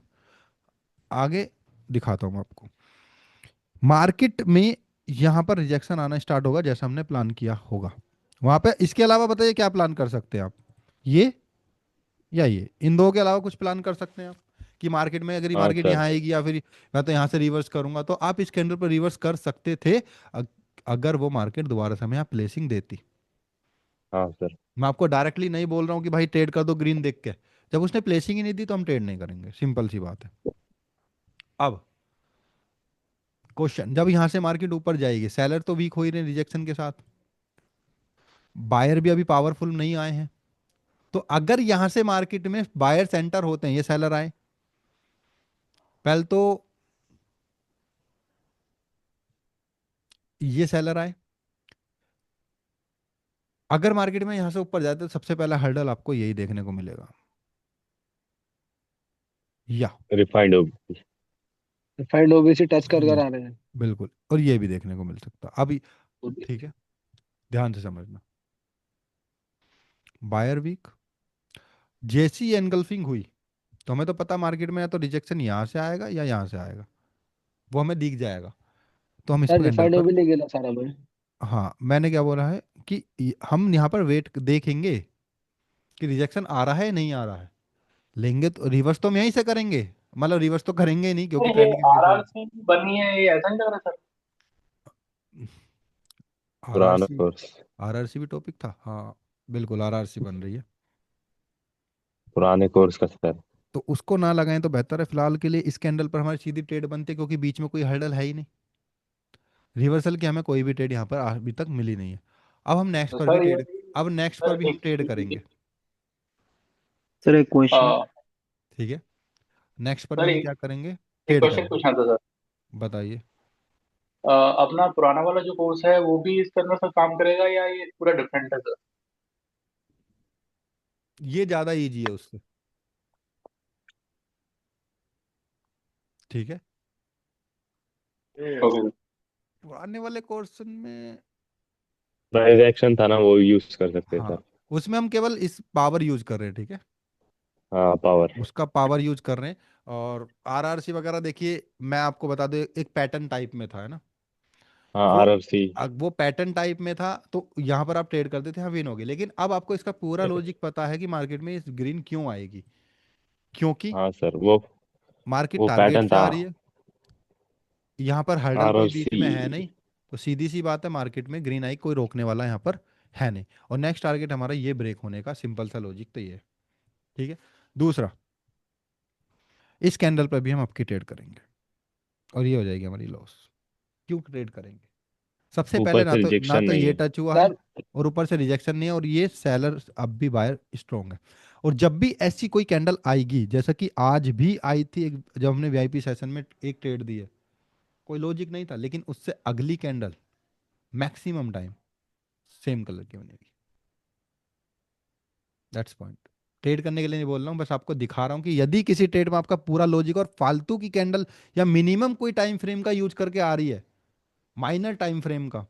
आगे दिखाता हूं आपको। मार्केट में यहां पर रिजेक्शन आना स्टार्ट होगा जैसा हमने प्लान किया होगा वहां पे। इसके अलावा बताइए क्या प्लान कर सकते हैं आप? ये या ये, इन दो के अलावा कुछ प्लान कर सकते हैं आप कि मार्केट में अगर हाँ मार्केट सर। यहाँ आएगी या फिर मैं तो यहाँ से रिवर्स करूंगा, तो आप इस कैंडल पर रिवर्स कर सकते थे अगर वो मार्केट दोबारा से हमें यहाँ प्लेसिंग देती। हाँ सर। मैं आपको डायरेक्टली नहीं बोल रहा हूँ कि भाई ट्रेड कर दो ग्रीन देख के, जब उसने प्लेसिंग ही नहीं दी तो हम ट्रेड नहीं करेंगे, सिंपल सी बात है। अब क्वेश्चन, जब यहां से मार्केट ऊपर जाएगी, सेलर तो वीक हो ही रहे रिजेक्शन के साथ, बायर भी अभी पावरफुल नहीं आए हैं, तो अगर यहां से मार्केट में बायर सेंटर होते हैं, ये सेलर आए पहले तो, ये सेलर आए, अगर मार्केट में यहां से ऊपर जाते तो सबसे पहला हर्डल आपको यही देखने को मिलेगा, या रिफाइंड होगी। फाइंड ओबीसी टच कर ये, कर आ रहे हैं। बिल्कुल, और ये भी देखने को मिल सकता अभी। ठीक है, ध्यान से समझना। बायर वीक, जैसी एनगल्फिंग हुई तो हमें तो पता मार्केट में या तो रिजेक्शन यहां से आएगा या यहां से आएगा, वो हमें दिख जाएगा। तो हम इस यार कैंडल रिफाइंड पर, ओबी नहीं गिरा सारा में। हाँ मैंने क्या बोला है कि हम यहाँ पर वेट देखेंगे कि रिजेक्शन आ रहा है नहीं आ रहा है, लेंगे तो रिवर्स तो हम यहीं से करेंगे, मतलब रिवर्स तो करेंगे ही नहीं क्योंकि ये ट्रेंड के बेस पे। आरआरसी बनी है, ये ऐसा नहीं लग रहा सर? पुराना आरआरसी, कोर्स। आरआरसी भी टॉपिक था, हाँ बिल्कुल आरआरसी बन रही है। पुराने कोर्स का सर। तो उसको ना लगाएं तो बेहतर है फिलहाल के लिए। इस कैंडल पर हमारी सीधी ट्रेड बनती है क्योंकि बीच में कोई हर्डल है ही नहीं, रिवर्सल की हमें कोई भी ट्रेड यहाँ पर अभी तक मिली नहीं है। अब हम नेक्स्ट तो पर भी सर ये ट्रेड, अब नेक्स्ट पर सर भी हम एक ट्रेड करेंगे, सर एक क्वेश्चन। अ, ठीक है। नेक्स्ट पर भी सर हम एक क्या करेंगे, एक ट्रेड क्वेश्चन करेंगे। पूछना था सर। बताइए। अपना पुराना वाला जो कोर्स है वो भी इसके अंदर सर काम करेगा या ये पूरा डिफरेंट है सर? ये ज़्यादा इजी है उससे, ठीक है। Okay sir. पुराने वाले कोर्स में, प्राइस एक्शन था ना, वो यूज कर सकते हैं हाँ, सर। उसमें हम केवल इस पावर यूज कर रहे हैं, ठीक है। हाँ, पावर। उसका पावर यूज कर रहे हैं। और आरआरसी वगैरह देखिए, मैं आपको बता दूं, एक पैटर्न टाइप में था, है ना। हाँ, वो RRC। वो पैटर्न टाइप में था, तो यहाँ पर आप ट्रेड करते थे, हाँ विन हो गए। लेकिन अब आपको इसका पूरा लॉजिक पता है कि मार्केट में इस ग्रीन क्यों आएगी, क्योंकि हाँ सर, वो मार्केट वो टारगेट पैटर्न से था। आ रही है, यहाँ पर हर्डल कोई बीच RRC। में है नहीं। तो सीधी सी बात है, मार्केट में ग्रीन आई कोई रोकने वाला यहाँ पर है नहीं। और नेक्स्ट टारगेट हमारा ये ब्रेक होने का सिंपल सा लॉजिक तो ये है, ठीक है। दूसरा, इस कैंडल पर भी हम आपकी ट्रेड करेंगे और ये हो जाएगी हमारी लॉस। क्यों ट्रेड करेंगे? सबसे पहले ऊपर ना से तो ना रिजेक्शन तो नहीं ये है। टच हुआ है, सर और ऊपर से रिजेक्शन नहीं है, और ये सेलर अब भी बायर स्ट्रॉन्ग है। और जब भी ऐसी कोई कैंडल आएगी, जैसा कि आज भी आई थी जब हमने वीआईपी सेशन में एक ट्रेड दी है, कोई लॉजिक नहीं था, लेकिन उससे अगली candle maximum time same colour की बनेगी। That's point. ट्रेड करने के लिए नहीं बोल रहा हूँ, बस आपको दिखा रहा हूँ कि यदि किसी ट्रेड में आपका पूरा लॉजिक और फालतू की कैंडल या मिनिमम कोई टाइम फ्रेम का यूज करके आ रही है, माइनर टाइम फ्रेम का,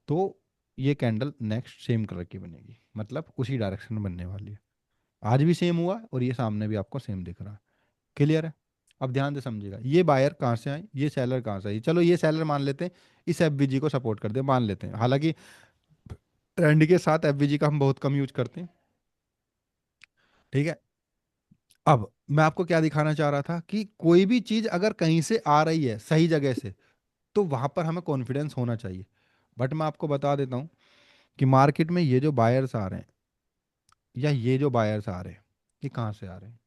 तो ये कैंडल नेक्स्ट सेम कलर की बनेगी, मतलब उसी डायरेक्शन में बनने वाली है। आज भी सेम हुआ और ये सामने भी आपको सेम दिख रहा है। क्लियर है? अब ध्यान से समझिएगा, ये बायर कहाँ से आए, ये सेलर कहाँ से आई। चलो ये सेलर मान लेते हैं, इस एफवीजी को सपोर्ट करते हैं, मान लेते हैं। हालांकि ट्रेंड के साथ एफवीजी का हम बहुत कम यूज करते हैं, ठीक है। अब मैं आपको क्या दिखाना चाह रहा था कि कोई भी चीज अगर कहीं से आ रही है सही जगह से, तो वहां पर हमें कॉन्फिडेंस होना चाहिए। बट मैं आपको बता देता हूं कि मार्केट में ये जो बायर्स आ रहे हैं, या ये जो बायर्स आ रहे हैं, ये कहाँ से आ रहे हैं?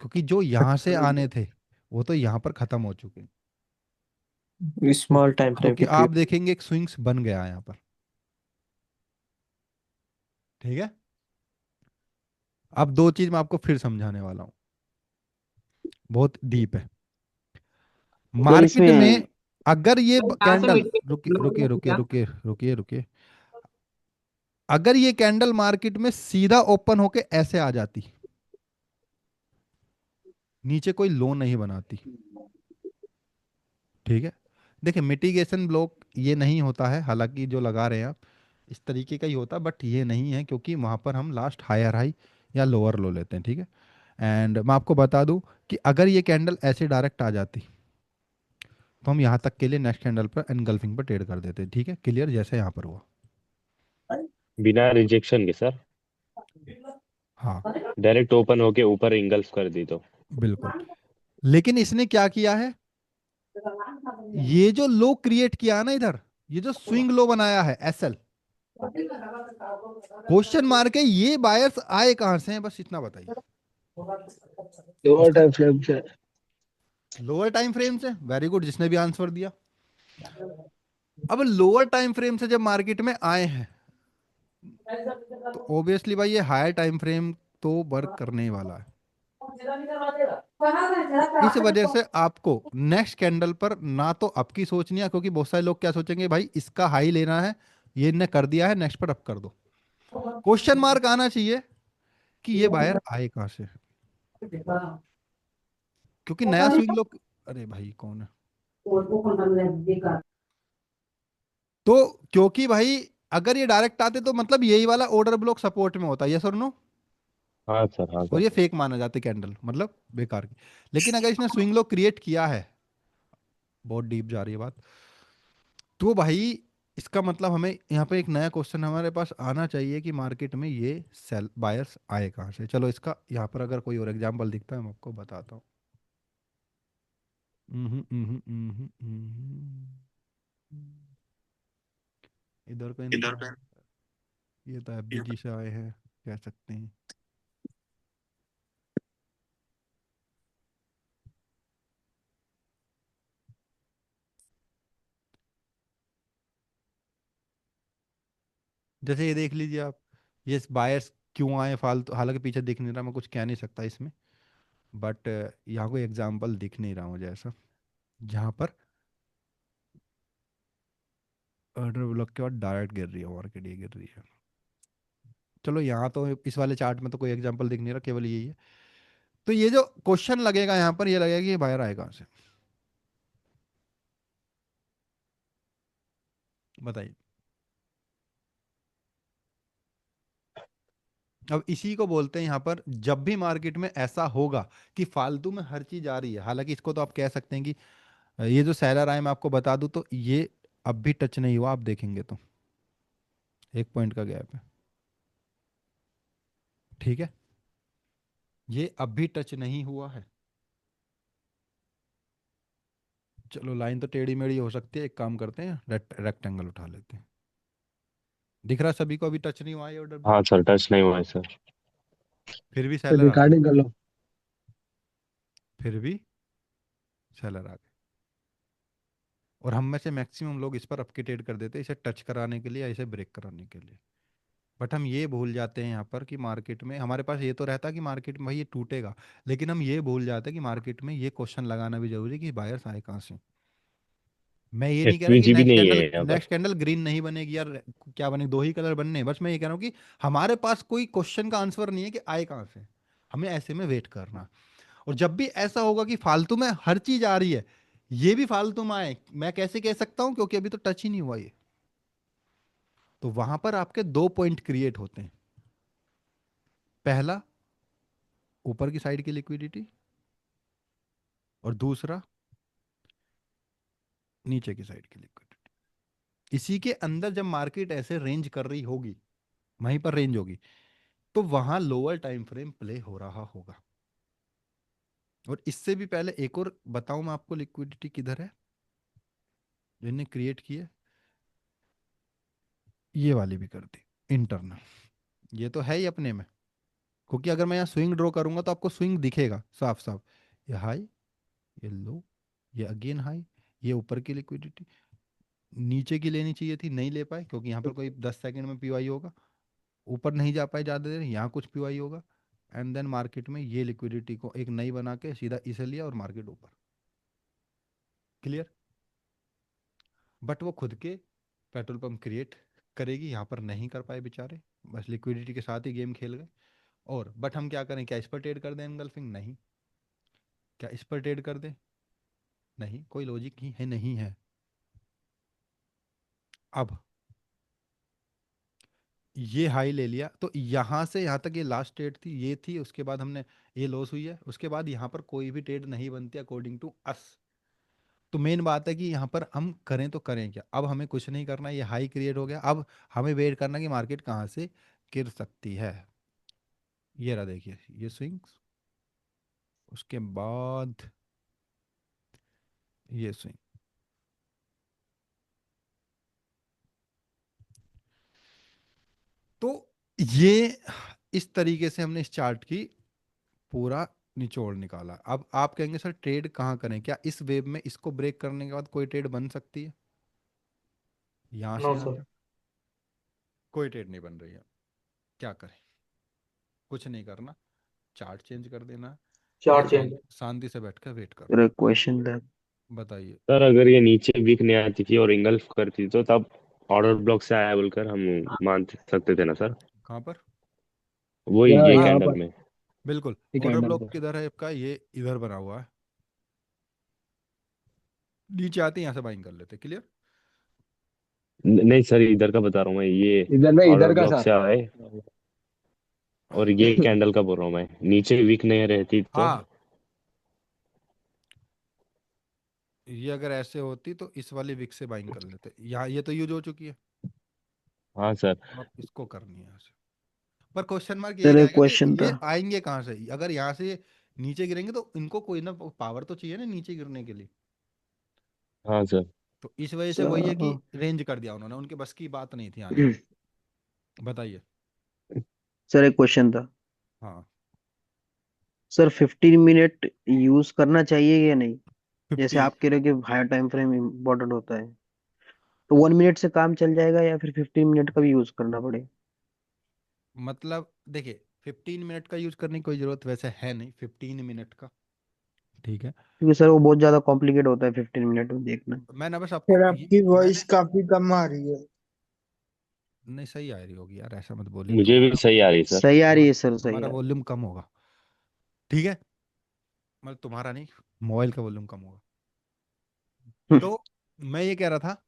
क्योंकि जो यहाँ से आने थे वो तो यहाँ पर खत्म हो चुके हैं। स्मॉल टाइम फ्रेम क्योंकि की आप ट्रेड। देखेंगे एक स्विंग्स बन गया है यहाँ पर, ठीक है। अब दो चीज मैं आपको फिर समझाने वाला हूँ, बहुत डीप है। सर मार्केट में इसमें अगर ये यहाँ से कैंडल, मीटिंग रुकिए रुकिए रुकिए क्या? रुकिए रुकिए रुकिए, अगर ये कैंडल मार्केट में सीधा ओपन होके ऐसे आ जाती, नीचे कोई लो नहीं बनाती, ठीक है। देखिए, मिटिगेशन ब्लॉक ये नहीं होता है, हालांकि जो लगा रहे हैं आप इस तरीके का ही होता, बट ये नहीं है, क्योंकि वहां पर हम लास्ट हायर हाई या लोअर लो लेते हैं, ठीक है। एंड मैं आपको बता दूं कि अगर ये कैंडल ऐसे डायरेक्ट आ जाती, तो हम यहाँ तक के लिए नेक्स्ट कैंडल पर एनगल्फिंग पर ट्रेड कर देते, ठीक है। क्लियर? जैसे यहाँ पर हुआ। बिना रिजेक्शन के सर। हाँ, डायरेक्ट ओपन होके ऊपर इंगल्फ कर दी तो। बिल्कुल। लेकिन इसने क्या किया है, ये जो लो क्रिएट किया है ना इधर, ये जो स्विंग लो बनाया है एसएल, क्वेश्चन मार्क है, ये बायर्स आए कहां से हैं, बस इतना बताइए। लोअर इसने टाइम फ्रेम से। लोअर टाइम फ्रेम से, वेरी गुड, जिसने भी आंसर दिया। अब लोअर टाइम फ्रेम से जब मार्केट में आए हैं, तो ऑब्वियसली भाई ये हायर टाइम फ्रेम तो वर्क करने ही वाला है। तो इस वजह से आपको नेक्स्ट कैंडल पर ना तो आपकी सोचनी है, क्योंकि बहुत सारे लोग क्या सोचेंगे, भाई इसका हाई लेना है, ये ने कर दिया है, नेक्स्ट पर अप कर दो। क्वेश्चन मार्क आना चाहिए कि ये बायर आए कहां से, क्योंकि नया स्विंग लोग, अरे भाई कौन है, तो क्योंकि भाई अगर ये डायरेक्ट आते तो मतलब यही वाला ऑर्डर ब्लॉक सपोर्ट में होता है, यस और नो, हाँ सर, हाँ और सर। ये फेक माना जाते कैंडल, मतलब बेकार की। लेकिन अगर इसने स्विंग लो क्रिएट किया है, बहुत डीप जा रही है बात, तो भाई इसका मतलब हमें यहाँ पे एक नया क्वेश्चन हमारे पास आना चाहिए कि मार्केट में ये सेल बायर्स आए कहाँ से। चलो इसका यहाँ पर अगर कोई और एग्जांपल दिखता है मैं आपको बताता हूँ। इधर कहीं दिख रहा है, ये तो एफबीजी से आए हैं, कह सकते हैं। जैसे ये देख लीजिए आप, ये बायर्स क्यों आए फालतू, हालांकि पीछे दिख नहीं रहा, मैं कुछ कह नहीं सकता इसमें, बट यहाँ कोई एग्जाम्पल दिख नहीं रहा मुझे ऐसा जहाँ पर ऑर्डर ब्लॉक के बाद डायरेक्ट गिर रही है मार्केट, ये गिर रही है। चलो यहाँ तो इस वाले चार्ट में तो कोई एग्जांपल दिख नहीं रहा, केवल यही है। तो ये जो क्वेश्चन लगेगा यहाँ पर, ये लगेगा कि ये बाहर आए कहाँ से, बताइए। अब इसी को बोलते हैं यहाँ पर, जब भी मार्केट में ऐसा होगा कि फालतू में हर चीज आ रही है, हालांकि इसको तो आप कह सकते हैं कि ये जो सेलर आए, मैं आपको बता दूं तो ये अब भी टच नहीं हुआ, आप देखेंगे तो 1 पॉइंट का गैप है, ठीक है, ये अब भी टच नहीं हुआ है। चलो लाइन तो टेढ़ी मेढ़ी हो सकती है, एक काम करते हैं, रेक्टेंगल उठा लेते हैं। दिख रहा है सभी को, अभी टच नहीं हुआ है ऑर्डर ब्लॉक, हाँ सर, टच नहीं हुआ है सर। फिर भी तो सेलर आ गए, रिकॉर्डिंग कर लो। फिर भी सेलर आ गए, और हम में से मैक्सिमम लोग इस पर अपके ट्रेड कर देते हैं, इसे टच कराने के लिए या इसे ब्रेक कराने के लिए। बट हम ये भूल जाते हैं यहाँ पर कि मार्केट में हमारे पास ये तो रहता है कि मार्केट में भाई ये टूटेगा, लेकिन हम ये भूल जाते हैं कि मार्केट में ये क्वेश्चन लगाना भी जरूरी है कि बायर्स आए कहाँ से। मैं ये नहीं कह रहा कि एफवीजी भी नहीं है यहाँ पर। नेक्स्ट कैंडल ग्रीन नहीं बनेगी यार, क्या बनेगी, दो ही कलर बनने हैं, बस मैं ये कह रहा हूँ कि हमारे पास कोई क्वेश्चन का आंसर नहीं है कि आए कहाँ से, हमें ऐसे में वेट करना। और जब भी ऐसा होगा कि फालतू में हर चीज आ रही है, ये भी फालतू में आए, मैं कैसे कह सकता हूं, क्योंकि अभी तो टच ही नहीं हुआ ये। तो वहां पर आपके 2 पॉइंट क्रिएट होते हैं, पहला ऊपर की साइड की लिक्विडिटी, और दूसरा नीचे की साइड की लिक्विडिटी। इसी के अंदर जब मार्केट ऐसे रेंज कर रही होगी, वहीं पर रेंज होगी, तो वहां लोअर टाइम फ्रेम प्ले हो रहा होगा। और इससे भी पहले एक और बताऊं मैं आपको, लिक्विडिटी किधर है जिन्हें क्रिएट की है, ये वाली भी कर दी इंटरनल, ये तो है ही अपने में, क्योंकि अगर मैं यहाँ स्विंग ड्रॉ करूंगा तो आपको स्विंग दिखेगा साफ साफ, ये हाई, ये लो, ये अगेन हाई, ये ऊपर की लिक्विडिटी, नीचे की लेनी चाहिए थी, नहीं ले पाए क्योंकि यहाँ पर कोई 10 सेकंड में पीवाई होगा, ऊपर नहीं जा पाए ज़्यादा देर, यहाँ कुछ पीवाई होगा, एंड देन मार्केट में ये लिक्विडिटी को एक नई बना के सीधा इसे लिया और मार्केट ऊपर। क्लियर। बट वो खुद के पेट्रोल पंप क्रिएट करेगी, यहाँ पर नहीं कर पाए बेचारे, बस लिक्विडिटी के साथ ही गेम खेल गए। और बट हम क्या करें, क्या इस पर ट्रेड कर दें एनगल्फिंग, नहीं। क्या इस पर ट्रेड कर दें, नहीं, कोई लॉजिक ही है नहीं है। अब ये हाई ले लिया, तो यहां से यहां तक ये लास्ट ट्रेड थी, ये थी, उसके बाद हमने ये लॉस हुई है, उसके बाद यहाँ पर कोई भी ट्रेड नहीं बनती अकॉर्डिंग टू अस। तो मेन बात है कि यहाँ पर हम करें तो करें क्या, अब हमें कुछ नहीं करना, ये हाई क्रिएट हो गया, अब हमें वेट करना कि मार्केट कहाँ से गिर सकती है। ये रहा देखिए, ये स्विंग्स, उसके बाद ये स्विंग, तो ये इस तरीके से हमने इस चार्ट की पूरा निचोड़ निकाला। अब आप कहेंगे सर ट्रेड कहाँ करें, क्या इस वेव में इसको ब्रेक करने के बाद कोई ट्रेड बन सकती है, यहां से नो यहां सर। तक कोई ट्रेड नहीं बन रही है, क्या करें, कुछ नहीं करना, चार्ट चेंज कर देना, या चार्ट चेंज। शांति से बैठ कर वेट करना। सर क्वेश्चन था। बताइए। सर अगर ये नीचे वीक नहीं आती थी और इंगल्फ करती तो तब ऑर्डर ब्लॉक से आया बोलकर हम मान सकते थे ना सर। कहाँ पर, वही ये हाँ यहाँ कैंडल पर में। बिल्कुल, ये ऑर्डर कैंडल ब्लॉक पर। किधर है आपका, ये इधर बना हुआ है, नीचे आते हैं यहाँ से बाइंग कर लेते, क्लियर। नहीं सर, इधर का बता रहा हूँ मैं, ये इधर में ऑर्डर इधर का ब्लॉक से साथ। आए, और ये कैंडल का बोल रहा हूँ मैं, नीचे वीक नहीं रहती तो। हाँ, ये अगर ऐसे होती तो इस वाली विक से बाइंग कर लेते, यहाँ ये तो यूज हो चुकी है, हाँ सर। अब इसको करनी है यहाँ से। पर क्वेश्चन मार्क यही सर एक रहेगा कि क्वेश्चन था। ये आएंगे कहाँ से, अगर यहाँ से नीचे गिरेंगे तो इनको कोई ना पावर तो चाहिए ना नीचे गिरने के लिए। हाँ सर। तो इस वजह से वही है कि सर रेंज कर दिया उन्होंने, उनके बस की बात नहीं थी आने की। बताइए। सर एक क्वेश्चन था। हाँ, सर 15 मिनट यूज करना चाहिए या नहीं, जैसे 50, आप कह रहे हो कि हायर टाइम फ्रेम इम्पोर्टेंट होता है। तो 1 मिनट से काम चल जाएगा या फिर 15 मिनट का भी यूज करना पड़ेगा? मतलब देखिए, 15 मिनट का यूज करने की कोई जरूरत वैसे है नहीं, 15 मिनट का। ठीक है। क्योंकि सर वो बहुत ज्यादा कॉम्प्लिकेट होता है 15 मिनट में देखना। मैं ना बस आपको सर आपकी मैंने, वॉइस काफी कम आ रही है। नहीं सही आ रही होगी यार, ऐसा मत बोलिए, मुझे भी तुम्हारा सही आ रही सर। सही आ रही तुम्हारा है सर, सही तुम्हारा आ रही वॉल्यूम कम होगा। ठीक है, मतलब तुम्हारा नहीं, मोबाइल का वॉल्यूम कम होगा। है। तो मैं ये कह रहा था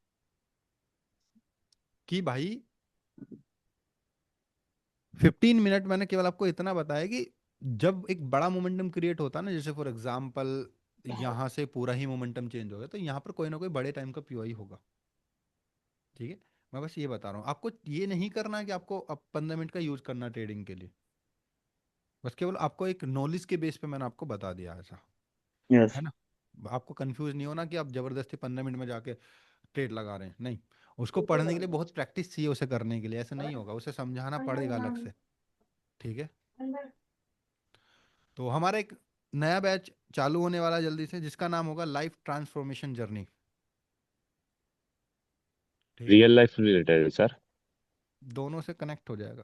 कि भाई 15 मिनट मैंने केवल आपको इतना बताया कि जब एक बड़ा मोमेंटम क्रिएट होता है ना, जैसे फॉर एग्जांपल यहाँ से पूरा ही मोमेंटम चेंज हो गया, तो यहाँ पर कोई ना कोई बड़े टाइम का पीओई होगा। ठीक है, मैं बस ये बता रहा हूँ आपको, ये नहीं करना है कि आपको अब 15 मिनट का यूज करना ट्रेडिंग के लिए। बस केवल आपको एक नॉलेज के बेस पे मैंने आपको बता दिया ऐसा, यस। है ना। आपको कंफ्यूज नहीं होना कि आप जबरदस्ती 15 मिनट में जाके ट्रेड लगा रहे हैं, नहीं। उसको पढ़ने के लिए बहुत प्रैक्टिस चाहिए, उसे करने के लिए ऐसे नहीं होगा, उसे समझाना पड़ेगा अलग से। ठीक है, तो हमारा एक नया बैच चालू होने वाला है जल्दी से, जिसका नाम होगा लाइफ ट्रांसफॉर्मेशन जर्नी। ठीक है, रियल लाइफ रिलेटेड है सर? दोनों से कनेक्ट हो जाएगा,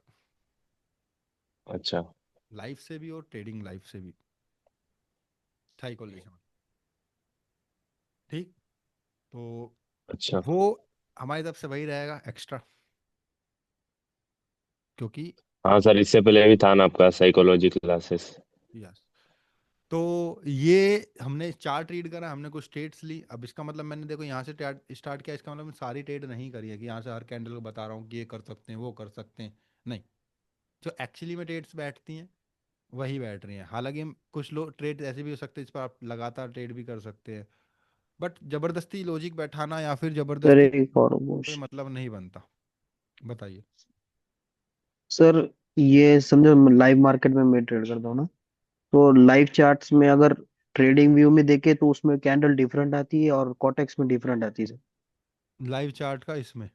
अच्छा। लाइफ से भी और ट्रेडिंग लाइफ से भी, साइकोलॉजी से। ठीक, तो अच्छा। वो हमारी तरफ से वही रहेगा एक्स्ट्रा, क्योंकि हाँ सर, इससे पहले भी था ना आपका साइकोलॉजी क्लासेस। यस, तो ये हमने चार्ट रीड करा, हमने कुछ ट्रेड्स ली। अब इसका मतलब मैंने देखो यहाँ से स्टार्ट किया, इसका मतलब मैं सारी ट्रेड नहीं करी है कि यहाँ से हर कैंडल को बता रहा हूँ कि ये कर सकते हैं वो कर सकते हैं, नहीं। जो एक्चुअली में ट्रेड्स बैठती हैं वही बैठ रही हैं। हालांकि कुछ लोग ट्रेड ऐसे भी हो सकते हैं, इस पर आप लगातार ट्रेड भी कर सकते हैं, बट जबरदस्ती लॉजिक बैठाना या फिर सर जबरदस्ती एक और कोई क्वेश्चन। मतलब नहीं बनता। बताइए। सर ये समझो लाइव मार्केट में मैं ट्रेड करता हूँ ना, तो लाइव चार्ट्स में अगर ट्रेडिंग व्यू में देखे तो उसमें कैंडल डिफरेंट आती है और कॉटेक्स में डिफरेंट आती है सर। लाइव चार्ट का इसमें,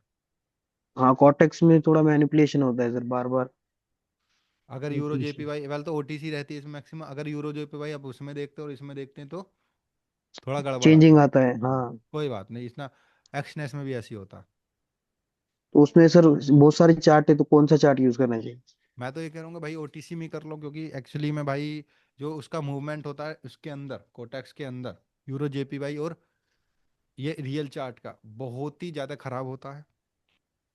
हाँ, कॉटेक्स में थोड़ा मैनिपुलेशन होता है सर, बार बार अगर यूरो मैनिपुलेशन। जेपीवाई वेल तो ओटीसी रहती है इसमें मैक्सिमम, अगर यूरो जेपीवाई आप उसमें देखते हैं और इसमें देखते हैं तो थोड़ा गड़बड़ आता चेंजिंग है। आता है, हाँ। कोई बात नहीं, इसना एक्सनेस में भी ऐसी होता है। तो उसमें सर बहुत सारे चार्ट है, तो कौन सा चार्ट यूज करना चाहिए? मैं तो ये कह रहा हूँ भाई ओटीसी में कर लो, क्योंकि एक्चुअली में भाई जो उसका मूवमेंट होता है उसके अंदर, कोटेक्स के अंदर, यूरो जेपीवाई और ये रियल चार्ट का बहुत ही ज़्यादा खराब होता है। आप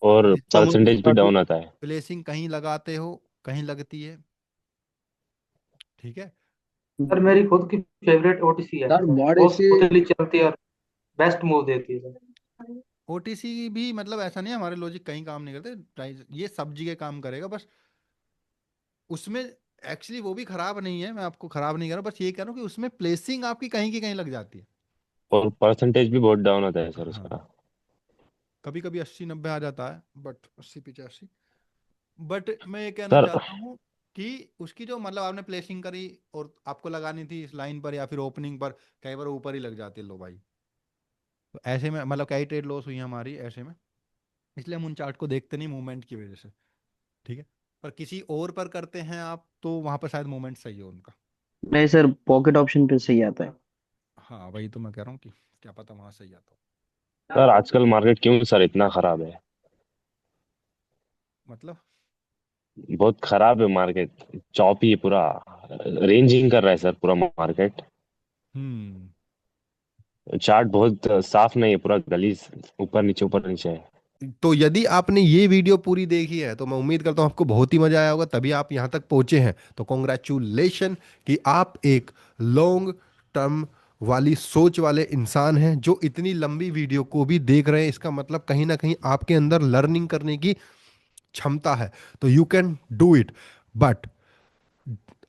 और परसेंटेज भी डाउन आता है। प्लेसिंग कहीं लगाते हो, कहीं लगती है। ठीक है, सर मेरी खुद की फेवरेट ओटीसी है, सर बॉडी बहुत से स्मूथली चलती है और बेस्ट मूव देती है सर। ओटीसी भी मतलब ऐसा नहीं है हमारे लॉजिक कहीं काम नहीं करते, प्राइस ये सब जगह काम करेगा, बस उसमें एक्चुअली वो भी खराब नहीं है, मैं आपको खराब नहीं कर रहा, बस ये कह रहा हूँ कि उसमें प्लेसिंग आपकी कहीं की कहीं लग जाती है। और परसेंटेज भी बहुत डाउन आता है सर हाँ, उसका। कभी कभी 80-90 आ जाता है, बट 80-85। बट मैं ये कहना सर चाहता हूँ कि उसकी जो मतलब आपने प्लेसिंग करी और आपको लगानी थी इस लाइन पर या फिर ओपनिंग पर, कई बार ऊपर ही लग जाती है लो भाई। तो ऐसे में मतलब कई ट्रेड लॉस हुई है हमारी ऐसे में, इसलिए हम उन चार्ट को देखते नहीं मूवमेंट की वजह से। ठीक है, पर किसी और पर करते हैं आप तो वहां पर शायद मूवमेंट सही हो उनका। नहीं सर, पॉकेट ऑप्शन पे सही आता है। हाँ वही तो मैं कह रहा हूँ कि क्या पता वहां सही आता हो। सर आजकल मार्केट क्यों सर इतना खराब है? मतलब बहुत खराब है मार्केट, चॉपी है पूरा। रेंजिंग कर रहा है सर पूरा मार्केट। हम्म, चार्ट बहुत साफ नहीं है, पूरा गलीज, ऊपर नीचे है। तो यदि आपने ये वीडियो पूरी देखी है तो मैं उम्मीद करता हूं आपको बहुत ही मजा आया होगा, तभी आप यहां तक पहुंचे हैं। तो कॉन्ग्रेचुलेशन कि आप एक लॉन्ग टर्म वाली सोच वाले इंसान हैं जो इतनी लंबी वीडियो को भी देख रहे हैं। इसका मतलब कहीं ना कहीं आपके अंदर लर्निंग करने की क्षमता है, तो you can do it. But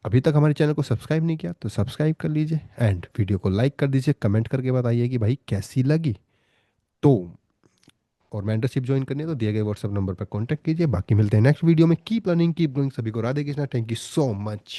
अभी तक हमारे चैनल को सब्सक्राइब नहीं किया तो सब्सक्राइब कर लीजिए एंड वीडियो को लाइक कर दीजिए, कमेंट करके बताइए कि भाई कैसी लगी। तो और मेंटरशिप ज्वाइन करनी है तो दिए गए व्हाट्सएप नंबर पर कांटेक्ट कीजिए। बाकी मिलते हैं नेक्स्ट वीडियो में। Keep learning keep growing. सभी को Radhe Krishna, thank you so much.